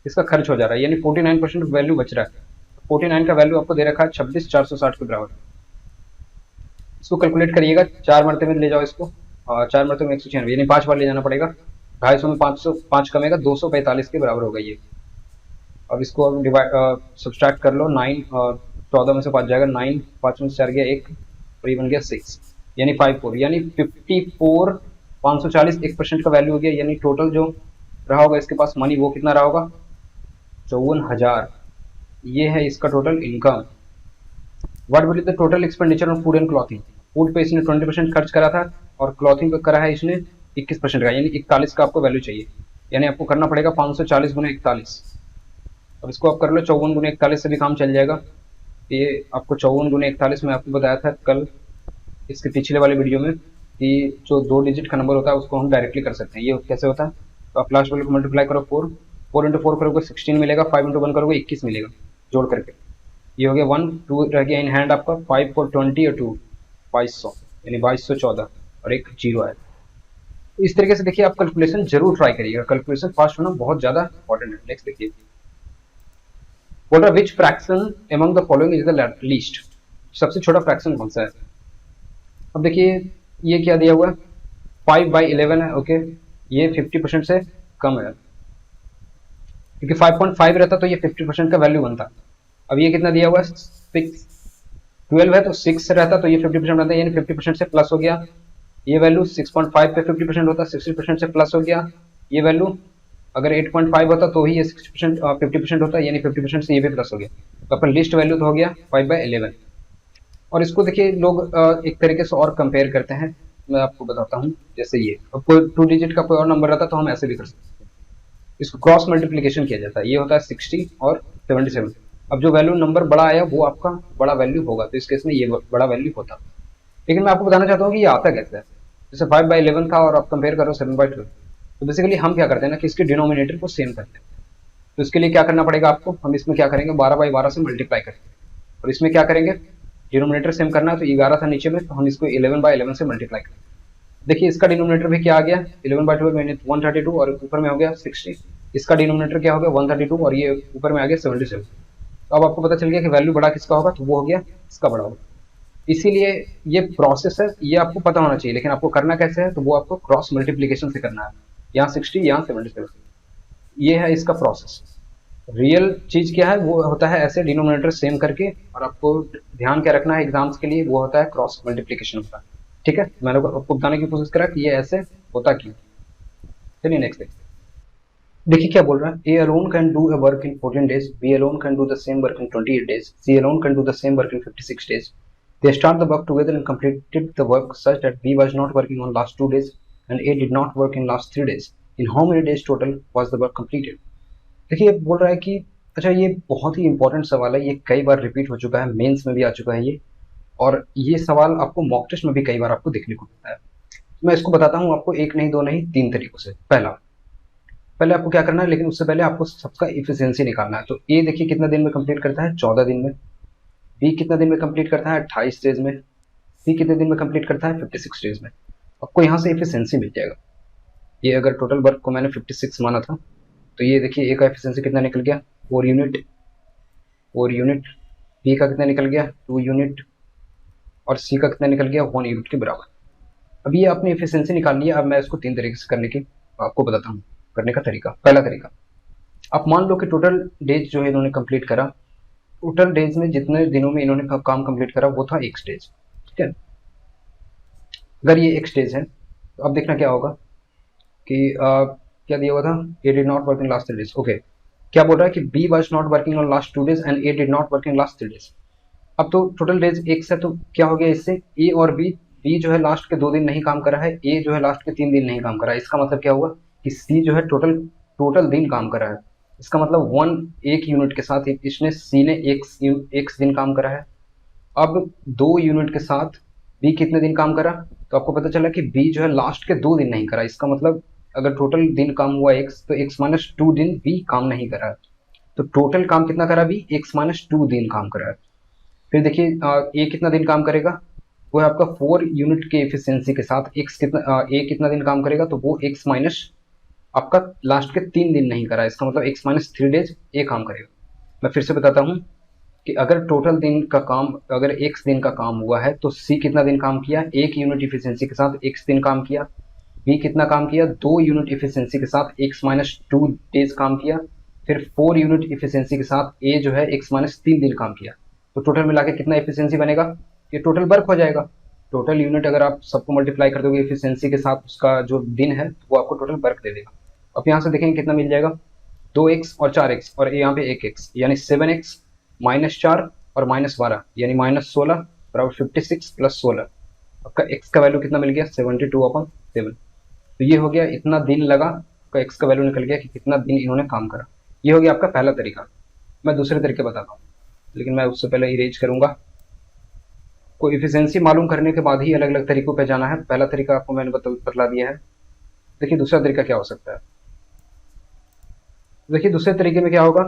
इसका खर्च हो जा रहा है, यानी 49% वैल्यू बच रहा है। 49 का वैल्यू आपको दे रखा है 26,460 के बराबर। इसको कैलकुलेट करिएगा, 4 मरते में ले जाओ इसको, और 4 मरते में 196, यानी 5 बार ले जाना पड़ेगा। 250 में 505 कमेगा, 245 के बराबर होगा ये। अब इसको अब डिवाइड सब्सट्रैक्ट कर लो, 9 और 14 में से 5 जाएगा, 9 5 में से 4 गया 1 और ये बन गया 6, यानी 54, यानी 54 540 1% का वैल्यू हो गया। यानी टोटल जो रहा होगा इसके पास मनी वो कितना रहा होगा, 54,000। ये है इसका total income. What will be the total expenditure on food and clothing. Food पे इसने 20% खर्च करा था और क्लॉथिंग पे करा है इसने 21% का, यानी 41 का आपको वैल्यू चाहिए। यानी आपको करना पड़ेगा 540 गुना 41। अब इसको आप कर लो 54 गुना 41 से भी काम चल जाएगा। ये आपको 54 गुना 41 में आपको बताया था कल इसके पिछले वाले वीडियो में कि जो 2 डिजिट का नंबर होता है उसको हम डायरेक्टली कर सकते हैं। ये कैसे होता है, तो आप लास्ट वाले को मल्टीप्लाई करो 4 इंटू 4 करोगे 16 मिलेगा, 5 इंटू 1 करोगे 21 मिलेगा जोड़ करके। ये हो गया 1 2 रह गया इन हैंड आपका, 5 4 20 और 2 2200, यानी 2214 और एक जीरो है। इस तरीके से देखिए आप कैलकुलेशन जरूर ट्राई करिएगा, कैलकुलेशन फास्ट होना बहुत ज्यादा इंपॉर्टेंट है। नेक्स्ट देखिए, बोल रहा विच fraction among the following is the least. सबसे छोटा फ्रैक्शन कौन सा है। अब देखिए ये क्या दिया हुआ है, 5/11 है, ओके, ये 50% से कम है, क्योंकि 5.5 रहता तो ये 50% का वैल्यू बनता। अब ये कितना दिया हुआ है, 12 है तो 6 रहता तो ये 50% बनता, यानी 50% से प्लस हो गया। ये वैल्यू 6.5 पे 50% होता, 60% से प्लस हो गया। ये वैल्यू अगर 8.5 होता तो ही ये 60% 50% होता, यानी 50% से ये भी प्लस हो गया। तो अपना लिस्ट वैल्यू तो हो गया 5/11। और इसको देखिए लोग एक तरीके से और कंपेयर करते हैं, मैं आपको बताता हूँ। जैसे ये अब कोई 2 डिजिट का कोई और नंबर रहता तो हम ऐसे भी कर सकते हैं, इसको क्रॉस मल्टीप्लिकेशन किया जाता है। ये होता है 60 और 77। अब जो वैल्यू नंबर बड़ा आया वो आपका बड़ा वैल्यू होगा, तो इस केस में ये बड़ा वैल्यू होता। लेकिन मैं आपको बताना चाहता हूँ कि ये आता कैसे है। जैसे 5/11 था और आप कंपेयर करो 7/12, तो बेसिकली हम क्या करते हैं ना कि इसके डिनोमिनेटर को सेम करते हैं। तो इसके लिए क्या करना पड़ेगा आपको, हम इसमें क्या करेंगे 12/12 से मल्टीप्लाई करेंगे, और इसमें क्या करेंगे डिनोमिनेटर सेम करना है, तो 11 था नीचे में, तो हम इसको 11/11 से मल्टीप्लाई करेंगे। देखिए इसका डिनोमिनेटर भी क्या आ गया 11/12 यानी 132 और ऊपर में हो गया 60। इसका डिनोमिनेटर क्या हो गया 132 और ये ऊपर में आ गया 77। तो अब आपको पता चल गया कि वैल्यू बड़ा किसका होगा, तो वो हो गया इसका बड़ा होगा। इसीलिए ये प्रोसेस है, ये आपको पता होना चाहिए, लेकिन आपको करना कैसे है, तो वो आपको क्रॉस मल्टीप्लीकेशन से करना है। यहाँ 60 यहाँ 77, ये है इसका प्रोसेस। रियल चीज क्या है, वो होता है ऐसे डिनोमिनेटर सेम करके, और आपको ध्यान क्या रखना है एग्जाम्स के लिए, वो होता है क्रॉस मल्टीप्लीकेशन होता है। ठीक है, मैंने आपको बताने की कोशिश करा कि ये ऐसे होता क्यों। चलिए नेक्स्ट देखिए क्या बोल रहा है, A alone can do a work in 14 days, B alone can do the same work in 28 days, C alone can do the same work in 56 days. They start the work together and completed the work such that B was not working on last 2 days and A did not work in last 3 days. In how many days total was the work completed? देखिए बोल रहा है कि अच्छा, ये बहुत ही इंपॉर्टेंट सवाल है, ये कई बार रिपीट हो चुका है, मेंस में भी आ चुका है ये, और ये सवाल आपको मॉक टेस्ट में भी कई बार आपको देखने को मिलता है। मैं इसको बताता हूँ आपको, एक नहीं दो नहीं तीन तरीकों से। पहले आपको क्या करना है, लेकिन उससे पहले आपको सबका इफिशियंसी निकालना है। तो ए देखिए कितना दिन में कंप्लीट करता है, 14 दिन में। बी कितना दिन में कंप्लीट करता है, 28 डेज में। सी कितने दिन में कंप्लीट करता है, 56 डेज में। आपको यहाँ से इफिशियंसी मिल जाएगा। ये अगर टोटल वर्क को मैंने 56 माना था, तो ये देखिए ए का एफिशिएंसी कितना निकल गया, 4 यूनिट। 4 यूनिट। बी का कितना निकल गया, 2 यूनिट। और सी का कितना निकल गया, 1 यूनिट के बराबर। अब ये आपने एफिशिएंसी निकाल लिया। अब मैं इसको तीन तरीके से करने की आपको बताता हूँ करने का तरीका। पहला तरीका, आप मान लो कि टोटल डेज जो है इन्होंने कंप्लीट करा, टोटल डेज में जितने दिनों में इन्होंने काम कंप्लीट करा वो था एक स्टेज। ठीक है, अगर ये एक स्टेज है तो अब देखना क्या होगा कि क्या दिया हुआ था, A did not work in last 3 days. Okay, क्या बोल रहा है कि B was not working on last 2 days and A did not working last 3 days. अब तो टोटल डेज एक से, तो क्या हो गया इससे, ए और बी, बी जो है लास्ट के 2 दिन नहीं काम करा है, ए जो है लास्ट के 3 दिन नहीं काम करा है। इसका मतलब क्या हुआ कि सी जो है टोटल टोटल दिन काम करा है। इसका मतलब एक यूनिट के साथ इसने सी ने एक दिन काम करा है। अब 2 यूनिट के साथ बी कितने दिन काम करा, तो आपको पता चला कि बी जो है लास्ट के 2 दिन नहीं करा। इसका मतलब अगर टोटल दिन काम हुआ एक्स, तो x-2 दिन बी काम नहीं करा है। तो टोटल काम कितना करा बी, x-2 दिन काम करा है। फिर देखिए ए कितना दिन काम करेगा, वो है आपका 4 यूनिट के एफिशिएंसी के साथ ए कितना दिन काम करेगा, तो वो x माइनस आपका लास्ट के 3 दिन नहीं करा है। इसका मतलब x-3 डेज ए काम करेगा। मैं फिर से बताता हूँ कि अगर टोटल दिन का काम, अगर एक्स दिन का काम हुआ है, तो सी कितना दिन काम किया, 1 यूनिट इफिशियंसी के साथ एक्स दिन काम किया। बी कितना काम किया, 2 यूनिट इफिशियंसी के साथ x-2 डेज काम किया। फिर 4 यूनिट इफिशियंसी के साथ ए जो है x-3 दिन काम किया। तो टोटल मिला के कितना इफिशियंसी बनेगा, ये टोटल वर्क हो जाएगा। टोटल यूनिट अगर आप सबको मल्टीप्लाई कर दोगे इफिशियंसी के साथ, उसका जो दिन है वो आपको टोटल वर्क दे देगा। अब यहाँ से देखेंगे कितना मिल जाएगा, 2x और 4x और यहाँ पे 1x, यानी 7x -4 और -12 यानी -16 बराबर 56 + 16। आपका x का वैल्यू कितना मिल गया, 72/7। तो ये हो गया इतना दिन लगा, आपका x का वैल्यू निकल गया कि कितना दिन इन्होंने काम करा। ये हो गया आपका पहला तरीका। मैं दूसरे तरीके बताता हूँ, लेकिन मैं उससे पहले इरेज करूंगा। को इफिशियंसी मालूम करने के बाद ही अलग अलग तरीकों पे जाना है। पहला तरीका आपको मैंने बतला दिया है। देखिए दूसरा तरीका क्या हो सकता है। देखिए दूसरे तरीके में क्या होगा,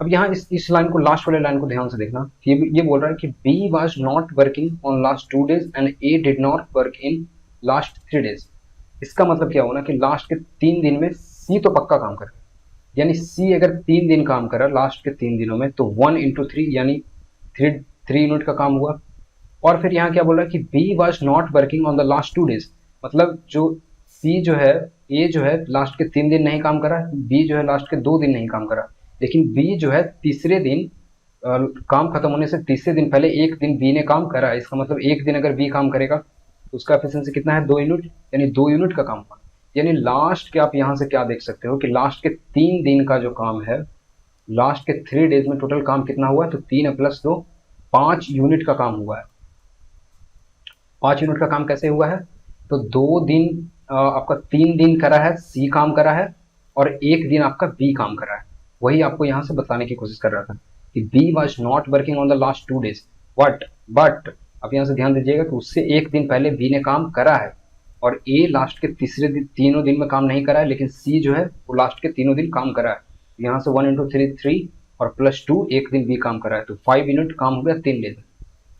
अब यहाँ इस लाइन को, लास्ट वाले लाइन को ध्यान से देखना। ये बोल रहा है कि B was not working on last 2 days and A did not work in last 3 days. इसका मतलब क्या होना कि लास्ट के 3 दिन में सी तो पक्का काम करे, यानी सी अगर 3 दिन काम करा लास्ट के 3 दिनों में, तो 1 × 3 यानी 3 यूनिट का काम हुआ। और फिर यहाँ क्या बोल रहा है कि B was not working on the last 2 days, मतलब जो सी जो है, ए जो है लास्ट के 3 दिन नहीं काम करा, बी जो है लास्ट के 2 दिन नहीं काम करा, लेकिन बी जो है तीसरे दिन काम खत्म होने से तीसरे दिन पहले एक दिन बी ने काम करा है। इसका मतलब एक दिन अगर बी काम करेगा तो उसका एफिशिएंसी कितना है, 2 यूनिट, यानी 2 यूनिट का काम हुआ। यानी लास्ट के, आप यहाँ से क्या देख सकते हो कि लास्ट के 3 दिन का जो काम है, लास्ट के 3 डेज में टोटल काम कितना हुआ है, तो 3 + 2 5 यूनिट का काम हुआ है। 5 यूनिट का काम कैसे हुआ है, तो 2 दिन आपका 3 दिन करा है सी काम करा है, और एक दिन आपका बी काम करा है। वही आपको यहाँ से बताने की कोशिश कर रहा था कि B was not working on the last 2 days but आप यहाँ से ध्यान दीजिएगा कि उससे एक दिन पहले बी ने काम करा है, और ए लास्ट के तीसरे दिन, तीनों दिन में काम नहीं करा है, लेकिन सी जो है वो लास्ट के तीनों दिन काम करा है। यहाँ से 1 × 3 3 और +2 एक दिन बी काम करा है, तो 5 यूनिट काम हो गया 3 दिन।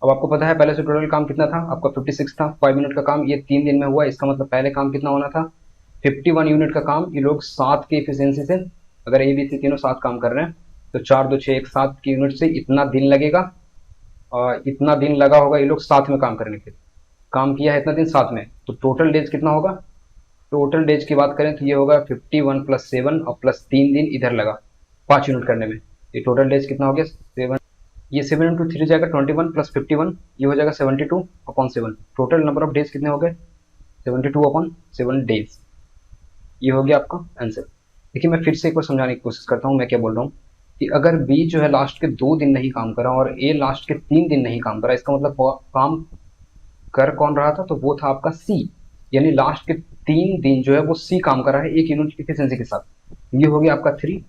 अब आपको पता है पहले से टोटल काम कितना था, आपका 56 था। 5 यूनिट का काम ये 3 दिन में हुआ, इसका मतलब पहले काम कितना होना था, 51 यूनिट का काम। ये लोग 7 की एफिशिएंसी से, अगर ए बी सी तीनों 7 काम कर रहे हैं, तो 4 2 6 1 7 की यूनिट से इतना दिन लगेगा, और इतना दिन लगा होगा ये लोग साथ में काम करने के लिए। काम किया है इतना दिन साथ में, तो टोटल डेज कितना होगा, टोटल डेज की बात करें तो ये होगा 51 + 7 और +3 दिन इधर लगा 5 यूनिट करने में। ये टोटल डेज कितना हो गया 7, ये 7 × 3 जाएगा 21 + 51, ये हो जाएगा 72/7। टोटल नंबर ऑफ डेज कितने हो गए, 72/7 डेज। ये हो गया आपका आंसर। देखिए मैं फिर से एक बार समझाने की कोशिश करता हूँ मैं क्या बोल रहा हूँ, कि अगर बी जो है लास्ट के 2 दिन नहीं काम करा और ए लास्ट के 3 दिन नहीं काम करा, इसका मतलब काम कर कौन रहा था, तो वो था आपका सी, यानी लास्ट के 3 दिन जो है वो सी काम कर रहा है 1 यूनिट एफिशिएंसी के साथ। ये हो गया आपका 3,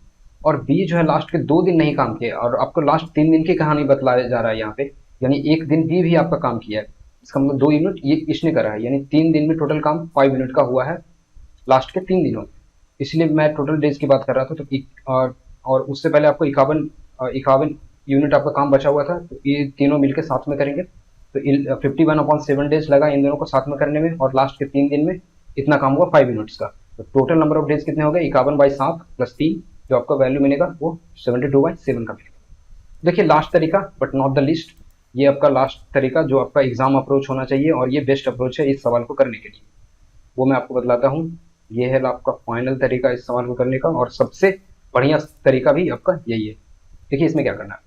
और बी जो है लास्ट के 2 दिन नहीं काम किया और आपको लास्ट 3 दिन की कहानी बतलाया जा रहा है यहाँ पे, यानी एक दिन बी भी आपका काम किया है, इसका मतलब 2 यूनिट ये इसने करा है, यानी 3 दिन में टोटल काम 5 यूनिट का हुआ है लास्ट के 3 दिनों में। इसलिए मैं टोटल डेज की बात कर रहा था। तो और उससे पहले आपको 51 यूनिट आपका काम बचा हुआ था, तो ये तीनों मिलकर साथ में करेंगे, तो 51/7 डेज लगा इन दोनों को साथ में करने में, और लास्ट के 3 दिन में इतना काम हुआ 5 यूनिट्स का। तो टोटल नंबर ऑफ डेज कितने हो गए, 51/7 प्लस 3, जो आपका वैल्यू मिलेगा वो 72/7 का मिलेगा। देखिए लास्ट तरीका बट नॉट द लिस्ट, ये आपका लास्ट तरीका जो आपका एग्जाम अप्रोच होना चाहिए और ये बेस्ट अप्रोच है इस सवाल को करने के लिए, वो मैं आपको बतलाता हूँ। ये है आपका फाइनल तरीका इस सवाल को करने का, और सबसे बढ़िया तरीका भी आपका यही है। देखिए इसमें क्या करना है।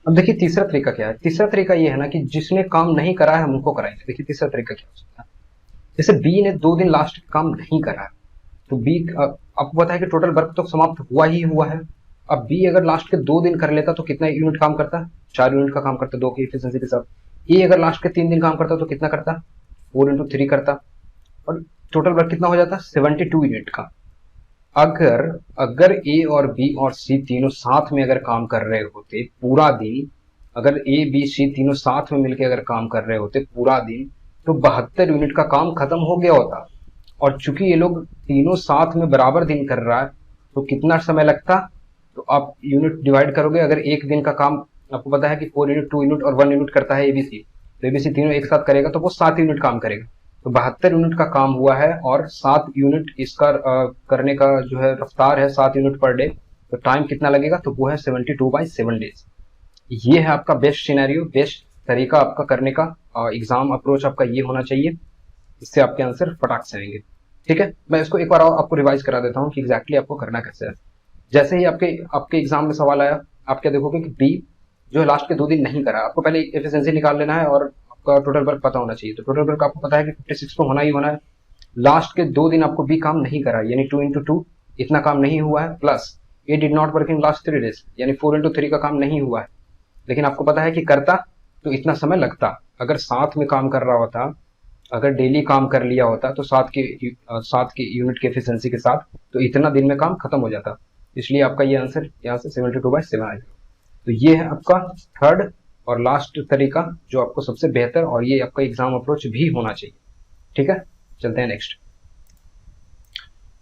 अब देखिए तीसरा तरीका क्या है। तीसरा तरीका ये है ना कि जिसने काम नहीं करा है हम उनको कराएंगे। देखिए तीसरा तरीका क्या हो सकता है, जैसे बी ने 2 दिन लास्ट काम नहीं करा है, तो बी आपको पता है कि टोटल वर्क तो समाप्त हुआ ही हुआ है। अब बी अगर लास्ट के 2 दिन कर लेता तो कितना यूनिट काम करता, 4 यूनिट का काम करता 2 की एफिशिएंसी के साथ। ए अगर लास्ट के 3 दिन काम करता तो कितना करता, 4 × 3 करता, और टोटल वर्क कितना हो जाता, 72 यूनिट का। अगर अगर ए और बी और सी तीनों साथ में अगर काम कर रहे होते पूरा दिन, अगर ए बी सी तीनों साथ में मिलकर अगर काम कर रहे होते पूरा दिन, तो 72 यूनिट का काम खत्म हो गया होता। और चूंकि ये लोग तीनों साथ में बराबर दिन कर रहा है, तो कितना समय लगता, तो आप यूनिट डिवाइड करोगे। अगर एक दिन का काम आपको पता है कि 4 यूनिट 2 यूनिट और 1 यूनिट करता है एबीसी, तो एबीसी तीनों एक साथ करेगा तो वो 7 यूनिट काम करेगा। तो 72 यूनिट का काम हुआ है, और 7 यूनिट इसका करने का जो है रफ्तार है 7 यूनिट पर डे, तो टाइम कितना लगेगा, तो वो है 72/7 डेज। ये है आपका बेस्ट सिनेरियो, बेस्ट तरीका आपका करने का, एग्जाम अप्रोच आपका ये होना चाहिए। इससे आपके आंसर फटाक से आएंगे। ठीक है, मैं इसको एक बार और आपको रिवाइज करा देता हूँ कि एग्जैक्टली आपको करना कैसे है। जैसे ही आपके एग्जाम में सवाल आया, आप क्या देखोगे कि बी जो है लास्ट के 2 दिन नहीं करा, आपको पहले एफिशिएंसी निकाल लेना है और आपका टोटल वर्क पता होना चाहिए। तो टोटल वर्क आपको पता है कि 56 तो होना ही होना है। लास्ट के 2 दिन आपको बी काम नहीं करा, यानी 2 × 2 इतना काम नहीं हुआ है, plus A did not work in last 3 days, यानी 4 × 3 का काम नहीं हुआ है। लेकिन आपको पता है कि करता तो इतना समय लगता। अगर साथ में काम कर रहा होता, अगर डेली काम कर लिया होता, तो 7 की यूनिट के एफिशिएंसी के साथ, तो इतना दिन में काम खत्म हो जाता। इसलिए आपका ये आंसर यहाँ से 72/7 आएगा। तो ये है आपका थर्ड और लास्ट तरीका जो आपको सबसे बेहतर, और ये आपका एग्जाम अप्रोच भी होना चाहिए। ठीक है, चलते हैं नेक्स्ट।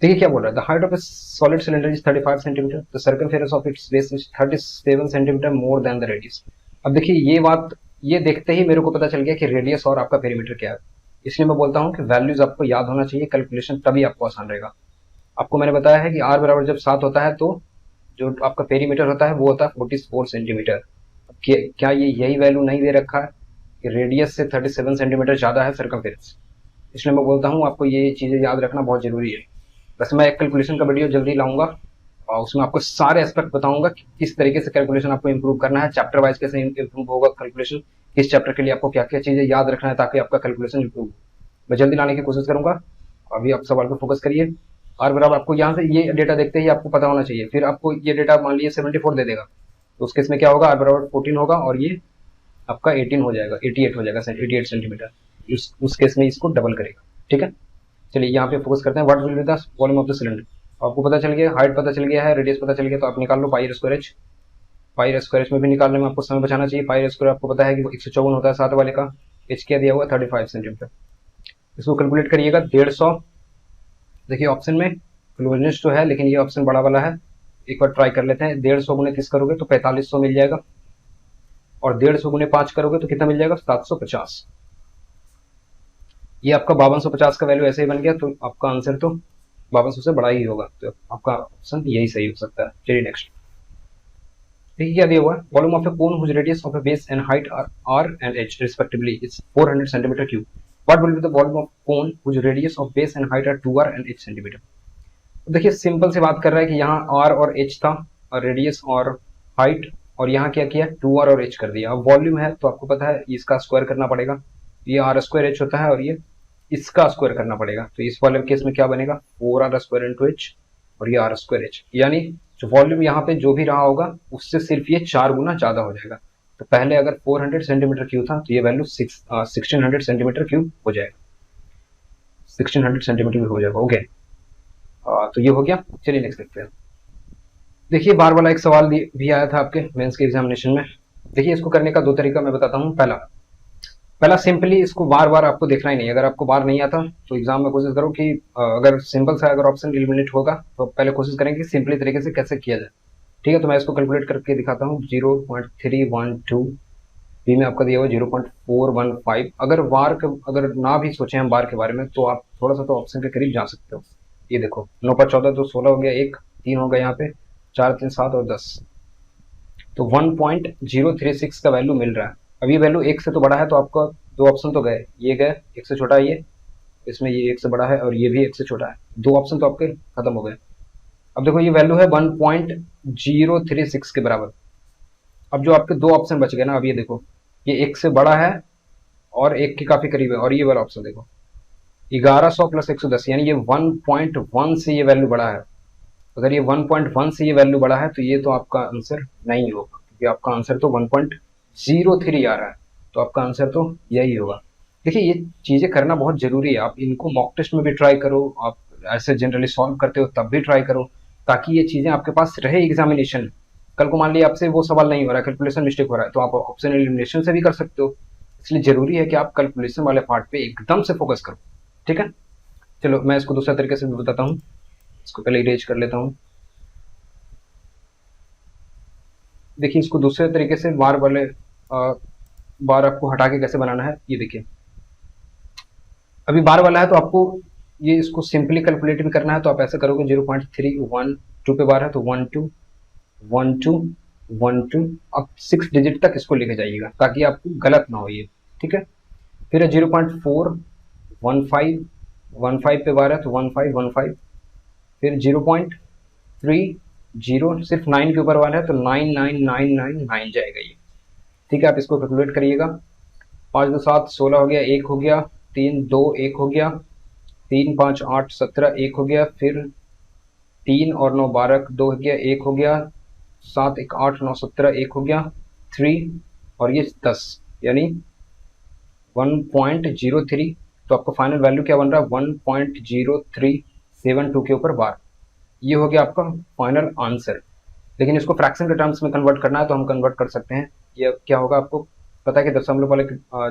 देखिए क्या बोल रहा है, the height of A solid cylinder is 35 centimetre, the circumference of its base is 37 centimetre more than the radius. अब देखिए ये बात, ये देखते ही मेरे को पता चल गया कि रेडियस और आपका पेरीमीटर क्या है। इसलिए मैं बोलता हूँ कि वैल्यूज आपको याद होना चाहिए, कैलकुलेशन तभी आपको आसान रहेगा। आपको मैंने बताया है कि r बराबर जब 7 होता है, तो जो आपका पेरीमीटर होता है वो होता है 44 सेंटीमीटर। क्या ये यही वैल्यू नहीं दे रखा है कि रेडियस से 37 सेंटीमीटर ज्यादा है सर्कमफेरेंस। इसलिए मैं बोलता हूँ आपको ये चीजें याद रखना बहुत जरूरी है। वैसे मैं एक कैलकुलेशन का वीडियो जल्दी लाऊंगा और उसमें आपको सारे एस्पेक्ट बताऊंगा कि किस तरीके से कैलकुलेशन आपको इंप्रूव करना है, चैप्टर वाइज कैसे इंप्रूव होगा कैलकुलेशन, किस चैप्टर के लिए आपको क्या क्या चीजें याद रखना है ताकि आपका कैलकुलेशन इंप्रूव हो। मैं जल्दी लाने की कोशिश करूंगा। अभी आप सवाल पर फोकस करिए। r बराबर आपको यहाँ से ये डेटा देखते ही आपको पता होना चाहिए। फिर आपको ये डेटा मान लीजिए 74 दे देगा, तो उस केस में क्या होगा, r बराबर 14 होगा और ये आपका 18 हो जाएगा, 88 हो जाएगा, 88 सेंटीमीटर। उस केस में इसको डबल करेगा। ठीक है, चलिए यहाँ पे फोकस करते हैं। What will be the volume of the cylinder. आपको पता चल गया, हाइट पता चल गया है, रेडियस पता चल गया, तो आप निकाल लो पाई_h। पाई_h में भी निकालने में आपको समय बचाना चाहिए। पाई² आपको पता है कि 154 होता है 7 वाले का, h क्या दिया हुआ 35 सेंटीमीटर। इसको कैलकुलेट करिएगा 150। देखिए ऑप्शन में क्लोजेस्ट तो है, लेकिन ये ऑप्शन बड़ा वाला है। एक बार ट्राई कर लेते हैं। 150 × 30 करोगे तो 4500 मिल जाएगा, और 150 × 5 करोगे तो कितना मिल जाएगा, 750। ये आपका 5250 का वैल्यू ऐसे ही बन गया, तो आपका आंसर तो 5200 से बड़ा ही होगा, तो आपका ऑप्शन यही सही हो सकता है। चलिए नेक्स्ट। देखिए क्या दिया हुआ है, volume of a cone whose radius of a base and height r and h respectively is 400 centimeter cube. What will be the volume of cone whose radius of base and height are 2r and h centimeter? देखिए सिंपल सी बात कर रहा है कि यहाँ r और h था, और रेडियस और हाइट, और यहाँ क्या किया 2r और h कर दिया। अब वॉल्यूम है तो आपको पता है इसका स्क्वायर करना पड़ेगा, ये r² h होता है, और ये इसका स्क्वायर करना पड़ेगा। तो इस वाले केस में क्या बनेगा, 4r² into h, और ये r² h, यानी जो वॉल्यूम यहाँ पे जो भी रहा होगा उससे सिर्फ ये 4 गुना ज्यादा हो जाएगा। तो पहले अगर 400 सेंटीमीटर क्यूब था, तो ये वैल्यू 1600 सेंटीमीटर क्यूब हो जाएगा, 1600 सेंटीमीटर हो जाएगा। ओके, तो ये हो गया। चलिए नेक्स्ट देखते हैं। देखिए बार वाला एक सवाल भी आया था आपके मेंस के एग्जामिनेशन में। देखिए इसको करने का दो तरीका मैं बताता हूँ। पहला पहला सिंपली इसको बार बार आपको देखना ही नहीं। अगर आपको बार नहीं आता तो एग्जाम में कोशिश करो कि अगर सिंपल सा अगर ऑप्शन एलिमिनेट होगा तो पहले कोशिश करेंगे कि सिंपली तरीके से कैसे किया जाए। ठीक है, तो मैं इसको कैलकुलेट करके दिखाता हूँ। 0.312 बी में आपका दिया हुआ 0.415। अगर बार के अगर ना भी सोचे हम बार के बारे में तो आप थोड़ा सा तो ऑप्शन के करीब जा सकते हो। ये देखो 9 पर 14 तो 16 हो गया, एक 3 हो गया यहाँ पे, 4 3 7 और 10, तो 1.036 का वैल्यू मिल रहा है। अब ये वैल्यू एक से तो बड़ा है तो आपका दो ऑप्शन तो गए, ये गए, एक से छोटा है ये, इसमें ये एक से बड़ा है और ये भी एक से छोटा है, दो ऑप्शन तो आपके खत्म हो गए। अब देखो ये वैल्यू है 1.036 के बराबर। अब जो आपके दो ऑप्शन बच गए ना, अब ये देखो ये एक से बड़ा है और एक के काफी करीब है, और ये वाला ऑप्शन देखो 1100 प्लस 110, यानी ये 1.1 से ये वैल्यू बड़ा है। अगर ये 1.1 से ये वैल्यू बड़ा है तो ये तो आपका आंसर नहीं होगा, क्योंकि आपका आंसर तो 1.03 आ रहा है, तो आपका आंसर तो यही होगा। देखिए ये चीजें करना बहुत जरूरी है। आप इनको मॉक टेस्ट में भी ट्राई करो, आप ऐसे जनरली सॉल्व करते हो तब भी ट्राई करो, ताकि ये चीजें आपके पास रहे एग्जामिनेशन। कल को मान लिया आपसे वो सवाल नहीं हो रहा है, कैलकुलेशन मिस्टेक हो रहा है, तो आप ऑप्शन एलिमिनेशन से भी कर सकते हो। इसलिए जरूरी है कि आप कैलकुलेशन वाले पार्ट पे एकदम से फोकस करो। ठीक है, चलो मैं इसको दूसरा तरीके से भी बताता हूँ। इसको पहले इरेज कर लेता हूँ। देखिए इसको दूसरे तरीके से बार वाले बार आपको हटा के कैसे बनाना है, ये देखिए अभी बार वाला है तो आपको ये इसको सिंपली कैलकुलेट भी करना है, तो आप ऐसा करोगे 0.312 पे बार है तो 12 अब 6 डिजिट तक इसको लेके जाइएगा ताकि आपको गलत ना हो ये। ठीक है, फिर है 0.415 पे बार है तो 1515, फिर 0.30 सिर्फ 9 के ऊपर वाला है तो 99999 जाएगा ये। ठीक है, आप इसको कैलकुलेट करिएगा। 5 2 7 16 हो गया, एक हो गया, 3 2 एक हो गया, 3 5 8 17 एक हो गया, फिर 3 और 9 12 दो हो गया, एक हो गया, 7 1 8 9 17 एक हो गया, 3 और ये 10 यानी 1.03। तो आपका फाइनल वैल्यू क्या बन रहा है 1.0372 के ऊपर बार। ये हो गया आपका फाइनल आंसर। लेकिन इसको फ्रैक्शन के टर्म्स में कन्वर्ट करना है तो हम कन्वर्ट कर सकते हैं। ये क्या होगा आपको पता है कि दशमलव वाले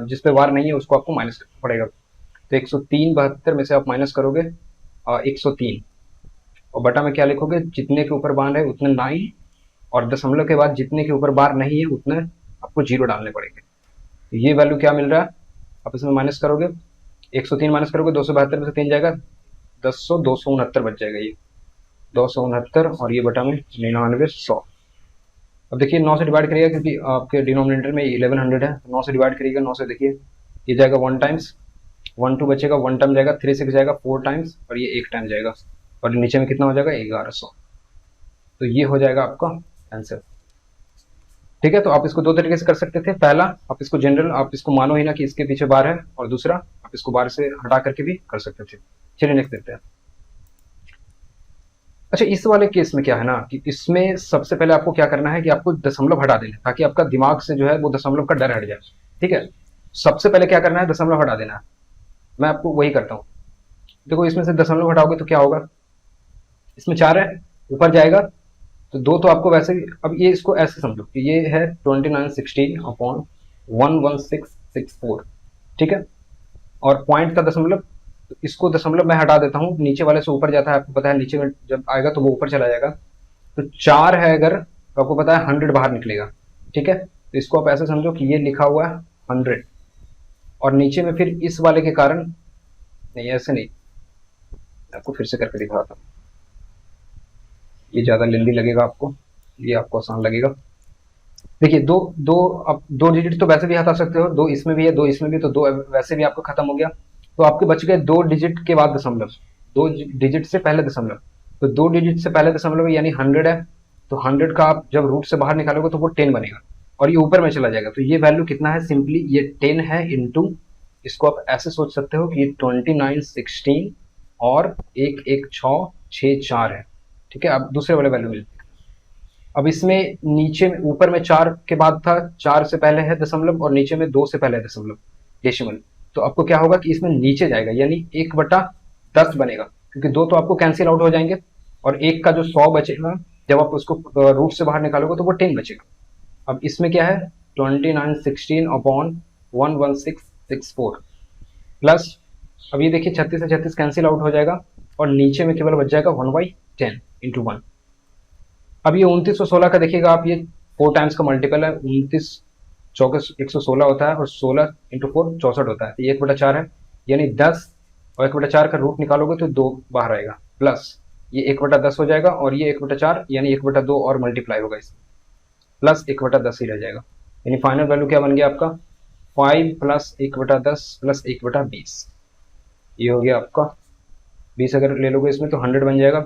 जिस पे वार नहीं है उसको आपको माइनस करना पड़ेगा। तो 103 में से आप माइनस करोगे 103 और बटा में क्या लिखोगे, जितने के ऊपर बार है उतने 9 और दशमलव के बाद जितने के ऊपर बार नहीं है उतने आपको 0 डालने पड़ेंगे। तो ये वैल्यू क्या मिल रहा है, आप इसमें माइनस करोगे 103 माइनस करोगे 272 में से 3 जाएगा 10 269 बच जाएगा, ये 269 और ये बटा में 99 100। अब देखिए 9 से डिवाइड करिएगा क्योंकि आपके डिनोमिनेटर में 1100 है, 9 से डिवाइड करिएगा, 9 से देखिए ये जाएगा 1 टाइम्स, 1 2 बचेगा, 1 टाइम जाएगा, 3 6 जाएगा 4 टाइम्स और ये 1 टाइम जाएगा और नीचे में कितना हो जाएगा 1100। तो ये हो जाएगा आपका आंसर। ठीक है, तो आप इसको दो तरीके से कर सकते थे। पहला आप इसको जनरल आप इसको मानो ही ना कि इसके पीछे बार है, और दूसरा आप इसको बार से हटा करके भी कर सकते थे। चलिए नेक्स्ट देखते हैं। अच्छा इस वाले केस में क्या है ना कि इसमें सबसे पहले आपको क्या करना है कि आपको दशमलव हटा देना ताकि आपका दिमाग से जो है वो दशमलव का डर हट जाए। ठीक है, सबसे पहले क्या करना है दशमलव हटा देना है। मैं आपको वही करता हूँ। देखो इसमें से दशमलव हटाओगे तो क्या होगा, इसमें 4 है ऊपर जाएगा तो 2 तो आपको वैसे ही, अब ये इसको ऐसे समझो कि ये है 2916 अपॉन 11664। ठीक है, और पॉइंट का दशमलव, तो इसको दशमलव मैं हटा देता हूँ, नीचे वाले से ऊपर जाता है, आपको पता है नीचे में जब आएगा तो वो ऊपर चला जाएगा। तो 4 है अगर तो आपको पता है 100 बाहर निकलेगा। ठीक है, तो इसको आप ऐसे समझो कि ये लिखा हुआ है 100 और नीचे में फिर इस वाले के कारण, नहीं ऐसे नहीं, आपको फिर से करके दिखाता हूँ, ये ज्यादा लेंदी लगेगा आपको, ये आपको आसान लगेगा। देखिए दो दो अब 2 डिजिट तो वैसे भी हटा सकते हो, 2 इसमें भी है 2 इसमें भी, तो 2 वैसे भी आपका खत्म हो गया। तो आपके बच गए 2 डिजिट के बाद दशमलव, 2 डिजिट से पहले दशमलव। तो 2 डिजिट से पहले दशमलव यानी 100 है, तो 100 का आप जब रूट से बाहर निकालोगे तो वो 10 बनेगा और ये ऊपर में चला जाएगा। तो ये वैल्यू कितना है, सिंपली ये 10 है इंटू, इसको आप ऐसे सोच सकते हो कि ये 2916 और 1 1 6 6 4 है। ठीक है, अब दूसरे वाले वैल्यू मिलते हैं। अब इसमें नीचे में ऊपर में 4 के बाद था, 4 से पहले है दशमलव और नीचे में 2 से पहले है दशमलव डेसिमल। तो आपको क्या होगा कि इसमें नीचे जाएगा यानी 1/10 बनेगा, क्योंकि 2 तो आपको कैंसिल आउट हो जाएंगे और 1 का जो 100 बचेगा जब आप उसको रूट से बाहर निकालोगे तो वो 10 बचेगा। अब इसमें क्या है 2916 अपॉन 11664 प्लस, अब ये देखिए 36 से 36 कैंसिल आउट हो जाएगा और नीचे में केवल बच जाएगा 1/10 इंटू 1। अब ये 2916 का देखिएगा आप, ये 4 टाइम्स का मल्टीपल है, 29 चौके 116 होता है और 16 इंटू 4 64 होता है, तो ये 1/4 है, यानी 10 और 1/4 का रूट निकालोगे तो 2 बाहर आएगा, प्लस ये 1/10 हो जाएगा और ये 1/4 यानी 1/2 और मल्टीप्लाई होगा इसमें, प्लस 1/10 ही रह जाएगा, यानी फाइनल वैल्यू क्या बन गया आपका 5 प्लस 1/10 प्लस 1/20। ये हो गया आपका 20, अगर ले लोगे इसमें तो 100 बन जाएगा,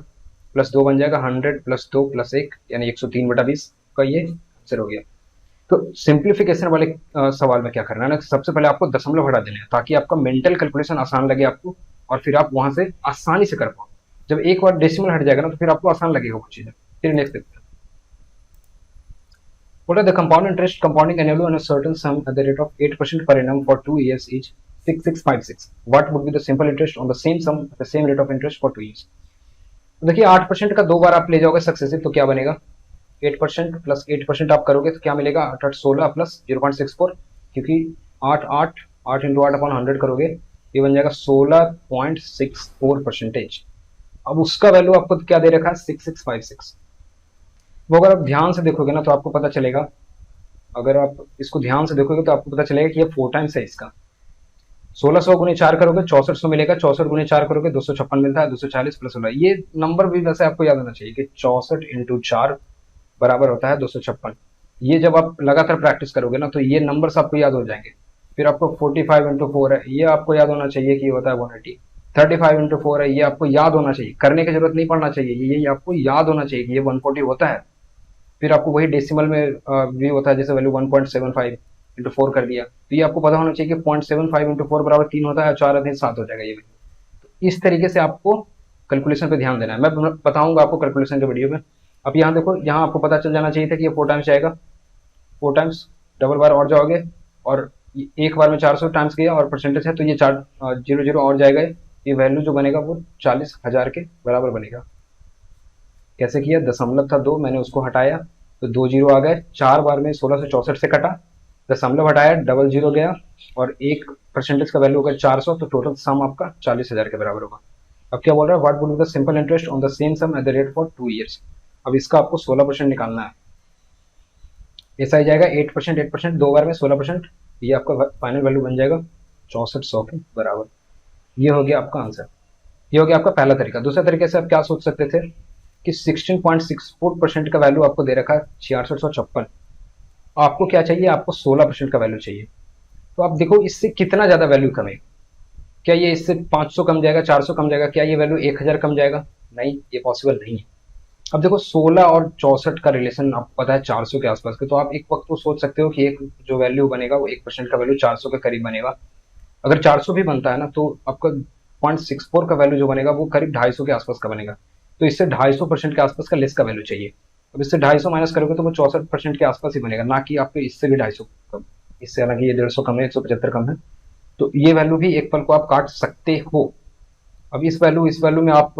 प्लस 2 बन जाएगा 100 प्लस 2 प्लस 1 यानी 103/20 का ये आंसर हो गया। तो सिंप्लीफिकेशन वाले सवाल में क्या करना है ना, सबसे पहले आपको दशमलव हटा देना है ताकि आपका मेंटल कैलकुलेशन आसान लगे आपको और फिर आप वहां से आसानी से कर पाओ। जब एक बार डेसिमल हट जाएगा ना तो फिर आपको आसान लगेगा वो चीजें। फिर नेक्स्ट देखते हैं, what are the compound interest compounding annually on a certain sum at the rate of 8% per annum for 2 years each 6656, what would be the simple interest on the same sum at the same rate of interest for 2 years। तो देखिए 8% का 2 बार आप ले जाओगे सक्सेसिव तो क्या बनेगा 8% प्लस 8% आप करोगे तो क्या मिलेगा 8 8 16 प्लस 0.64, क्योंकि 8 8 8 इंटू 8 अपॉन 100 करोगे ये बन जाएगा 16.64%। अब उसका वैल्यू आपको क्या दे रखा है 6656। वो अगर आप ध्यान से देखोगे ना तो आपको पता चलेगा, अगर आप इसको ध्यान से देखोगे तो आपको पता चलेगा कि ये 4 टाइम्स है इसका। 1600 गुने 4 करोगे 6400 मिलेगा, 64 गुने 4 करोगे 256 मिलता है, 240 प्लस 16। ये नंबर भी वैसे आपको याद होना चाहिए कि 64 इंटू 4 बराबर होता है 256। ये जब आप लगातार प्रैक्टिस करोगे ना तो ये नंबर्स आपको याद हो जाएंगे। फिर आपको 45 इंटू 4 है, ये आपको याद होना चाहिए कि ये होता है 180। 35 इंटू 4 है, ये आपको याद होना चाहिए, करने की जरूरत नहीं पड़ना चाहिए, ये आपको याद होना चाहिए कि ये 140 होता है। फिर आपको वही डेसिमल में भी होता है, जैसे वैल्यू 1.75 इंटू 4 कर दिया तो ये आपको पता होना चाहिए कि 0.75 इंटू 4 बराबर 3 होता है, 4 अधिक 7 हो जाएगा ये। तो इस तरीके से आपको कैलकुलेशन पे ध्यान देना है, मैं बताऊंगा आपको कैलकुलेशन के वीडियो में। अब यहाँ देखो, यहाँ आपको पता चल जाना चाहिए था कि ये 4 टाइम्स जाएगा, 4 टाइम्स डबल बार और जाओगे और एक बार में 400 टाइम्स गया और परसेंटेज है तो ये 4 0 0 और जाएगा, ये वैल्यू जो बनेगा वो 40,000 के बराबर बनेगा। कैसे किया, दशमलव था 2, मैंने उसको हटाया तो 2 जीरो आ गए, 4 बार में 1664 से कटा, दशमलव हटाया डबल जीरो गया और एक परसेंटेज का वैल्यू होगा 400, तो टोटल सम आपका 40,000 के बराबर होगा। अब क्या बोल रहा है, what would be the simple interest on the same sum at the rate for 2 years. अब इसका आपको 16% निकालना है, ऐसा ही जाएगा 8% 8% 2 बार में 16%, ये आपका फाइनल वैल्यू बन जाएगा 6400 के बराबर। ये हो गया आपका आंसर, ये हो गया आपका पहला तरीका। दूसरा तरीके से आप क्या सोच सकते थे कि 16.64% का वैल्यू आपको दे रखा है 6656, आपको क्या चाहिए, आपको 16% का वैल्यू चाहिए। तो आप देखो इससे कितना ज्यादा वैल्यू कमेगा, क्या ये इससे 500 कम जाएगा, 400 कम जाएगा, क्या ये वैल्यू 1000 कम जाएगा, नहीं, ये पॉसिबल नहीं है। अब देखो 16 और 64 का रिलेशन आपको पता है 400 के आसपास के, तो आप एक वक्त तो सोच सकते हो कि एक जो वैल्यू बनेगा वो 1% का वैल्यू 400 के करीब बनेगा। अगर 400 भी बनता है ना तो आपका 0.64 का वैल्यू जो बनेगा वो करीब 250 के आसपास का बनेगा, तो इससे 250% के आसपास का लेस का वैल्यू चाहिए। अब इससे 250 माइनस करोगे तो वो 64% के आसपास ही बनेगा, ना कि आपको इससे भी 250 कम, इससे हालांकि ये 150 कम है, 175 कम है, तो ये वैल्यू भी एक पल को आप काट सकते हो। अब इस वैल्यू में आप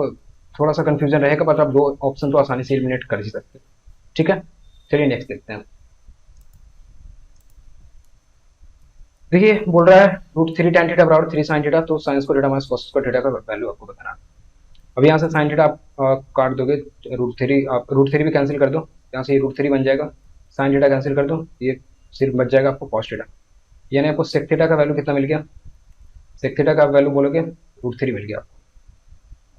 थोड़ा सा कंफ्यूजन रहेगा, बट आप 2 ऑप्शन तो आसानी से एलिमिनेट कर ही सकते हो। ठीक है, चलिए नेक्स्ट देखते हैं। देखिए बोल रहा है √3 tan थीटा बराबर 3 sin थीटा, तो sine square theta minus cos square theta का वैल्यू आपको बताना है। अब यहाँ से साइन थीटा आप काट दोगे, √3 आप √3 भी कैंसिल कर दो, यहाँ से ये √3 बन जाएगा, साइन थीटा कैंसिल कर दो, ये सिर्फ बच जाएगा आपको कॉस थीटा, यानी आपको सेक थीटा का वैल्यू कितना मिल गया, सेक थीटा का वैल्यू बोलोगे √3 मिल गया आपको,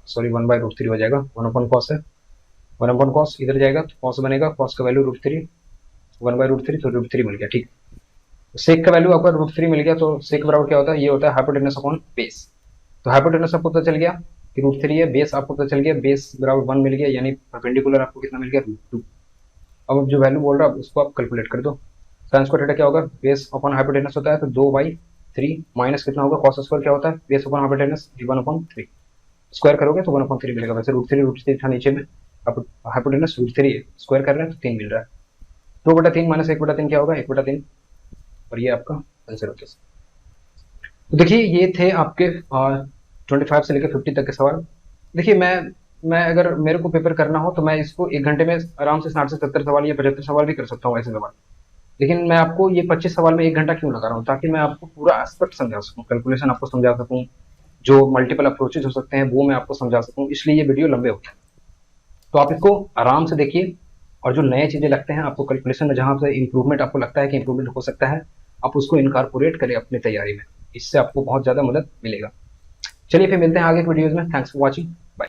सॉरी 1/√3 हो जाएगा, 1/cos है, 1/cos इधर जाएगा तो कॉस बनेगा, कॉस का वैल्यू √3, 1/√3 तो √3 मिल गया। ठीक, सेक का वैल्यू आपका √3 मिल गया, तो सेक बराबर क्या होता है, ये होता है हाइपोटेनस अपॉन बेस। तो हाइपोटेनस आपको पता चल गया कि √3 है, बेस आपको पता चल गया, बेस बराबर 1 मिल गया, यानी परपेंडिकुलर आपको कितना मिल गया √2। अब जो वैल्यू बोल रहा है उसको आप कैलकुलेट कर दो, साइन स्क्वायर थीटा क्या होगा, बेस अपॉन हाइपोटेनस होता है तो 2/3 माइनस कितना होगा, कॉस स्क्वायर क्या होता है, बेस अपॉन हाइपोटेनस 1/3, स्क्वायर करोगे तो 1/3 मिलेगा। वैसे √3 था नीचे में, अब हाइपोटेनस √3 है, स्क्वायर कर रहे हैं तो 3 मिल रहा है, 2/3 माइनस 1/3 क्या होगा, 1/3, और ये आपका आंसर होता है। तो देखिए ये थे आपके 25 से लेकर 50 तक के सवाल। देखिए मैं मैं अगर मेरे को पेपर करना हो तो मैं इसको 1 घंटे में आराम से 60 से 70 सवाल या 75 सवाल भी कर सकता हूँ ऐसे सवाल। लेकिन मैं आपको ये 25 सवाल में 1 घंटा क्यों लगा रहा हूँ, ताकि मैं आपको पूरा एस्पेक्ट समझा सकूँ, कैलकुलेशन आपको समझा सकूँ, जो मल्टीपल अप्रोचेज हो सकते हैं वो मैं आपको समझा सकूँ, इसलिए ये वीडियो लंबे होते हैं। तो आप इसको आराम से देखिए, और जो नए चीजें लगते हैं आपको कैलकुलेशन में, जहां से इंप्रूवमेंट आपको लगता है कि इंप्रूवमेंट हो सकता है, आप उसको इनकारपोरेट करें अपनी तैयारी में। इससे आपको बहुत ज्यादा मदद मिलेगा। चलिए फिर मिलते हैं आगे के वीडियोज में। Thanks for watching.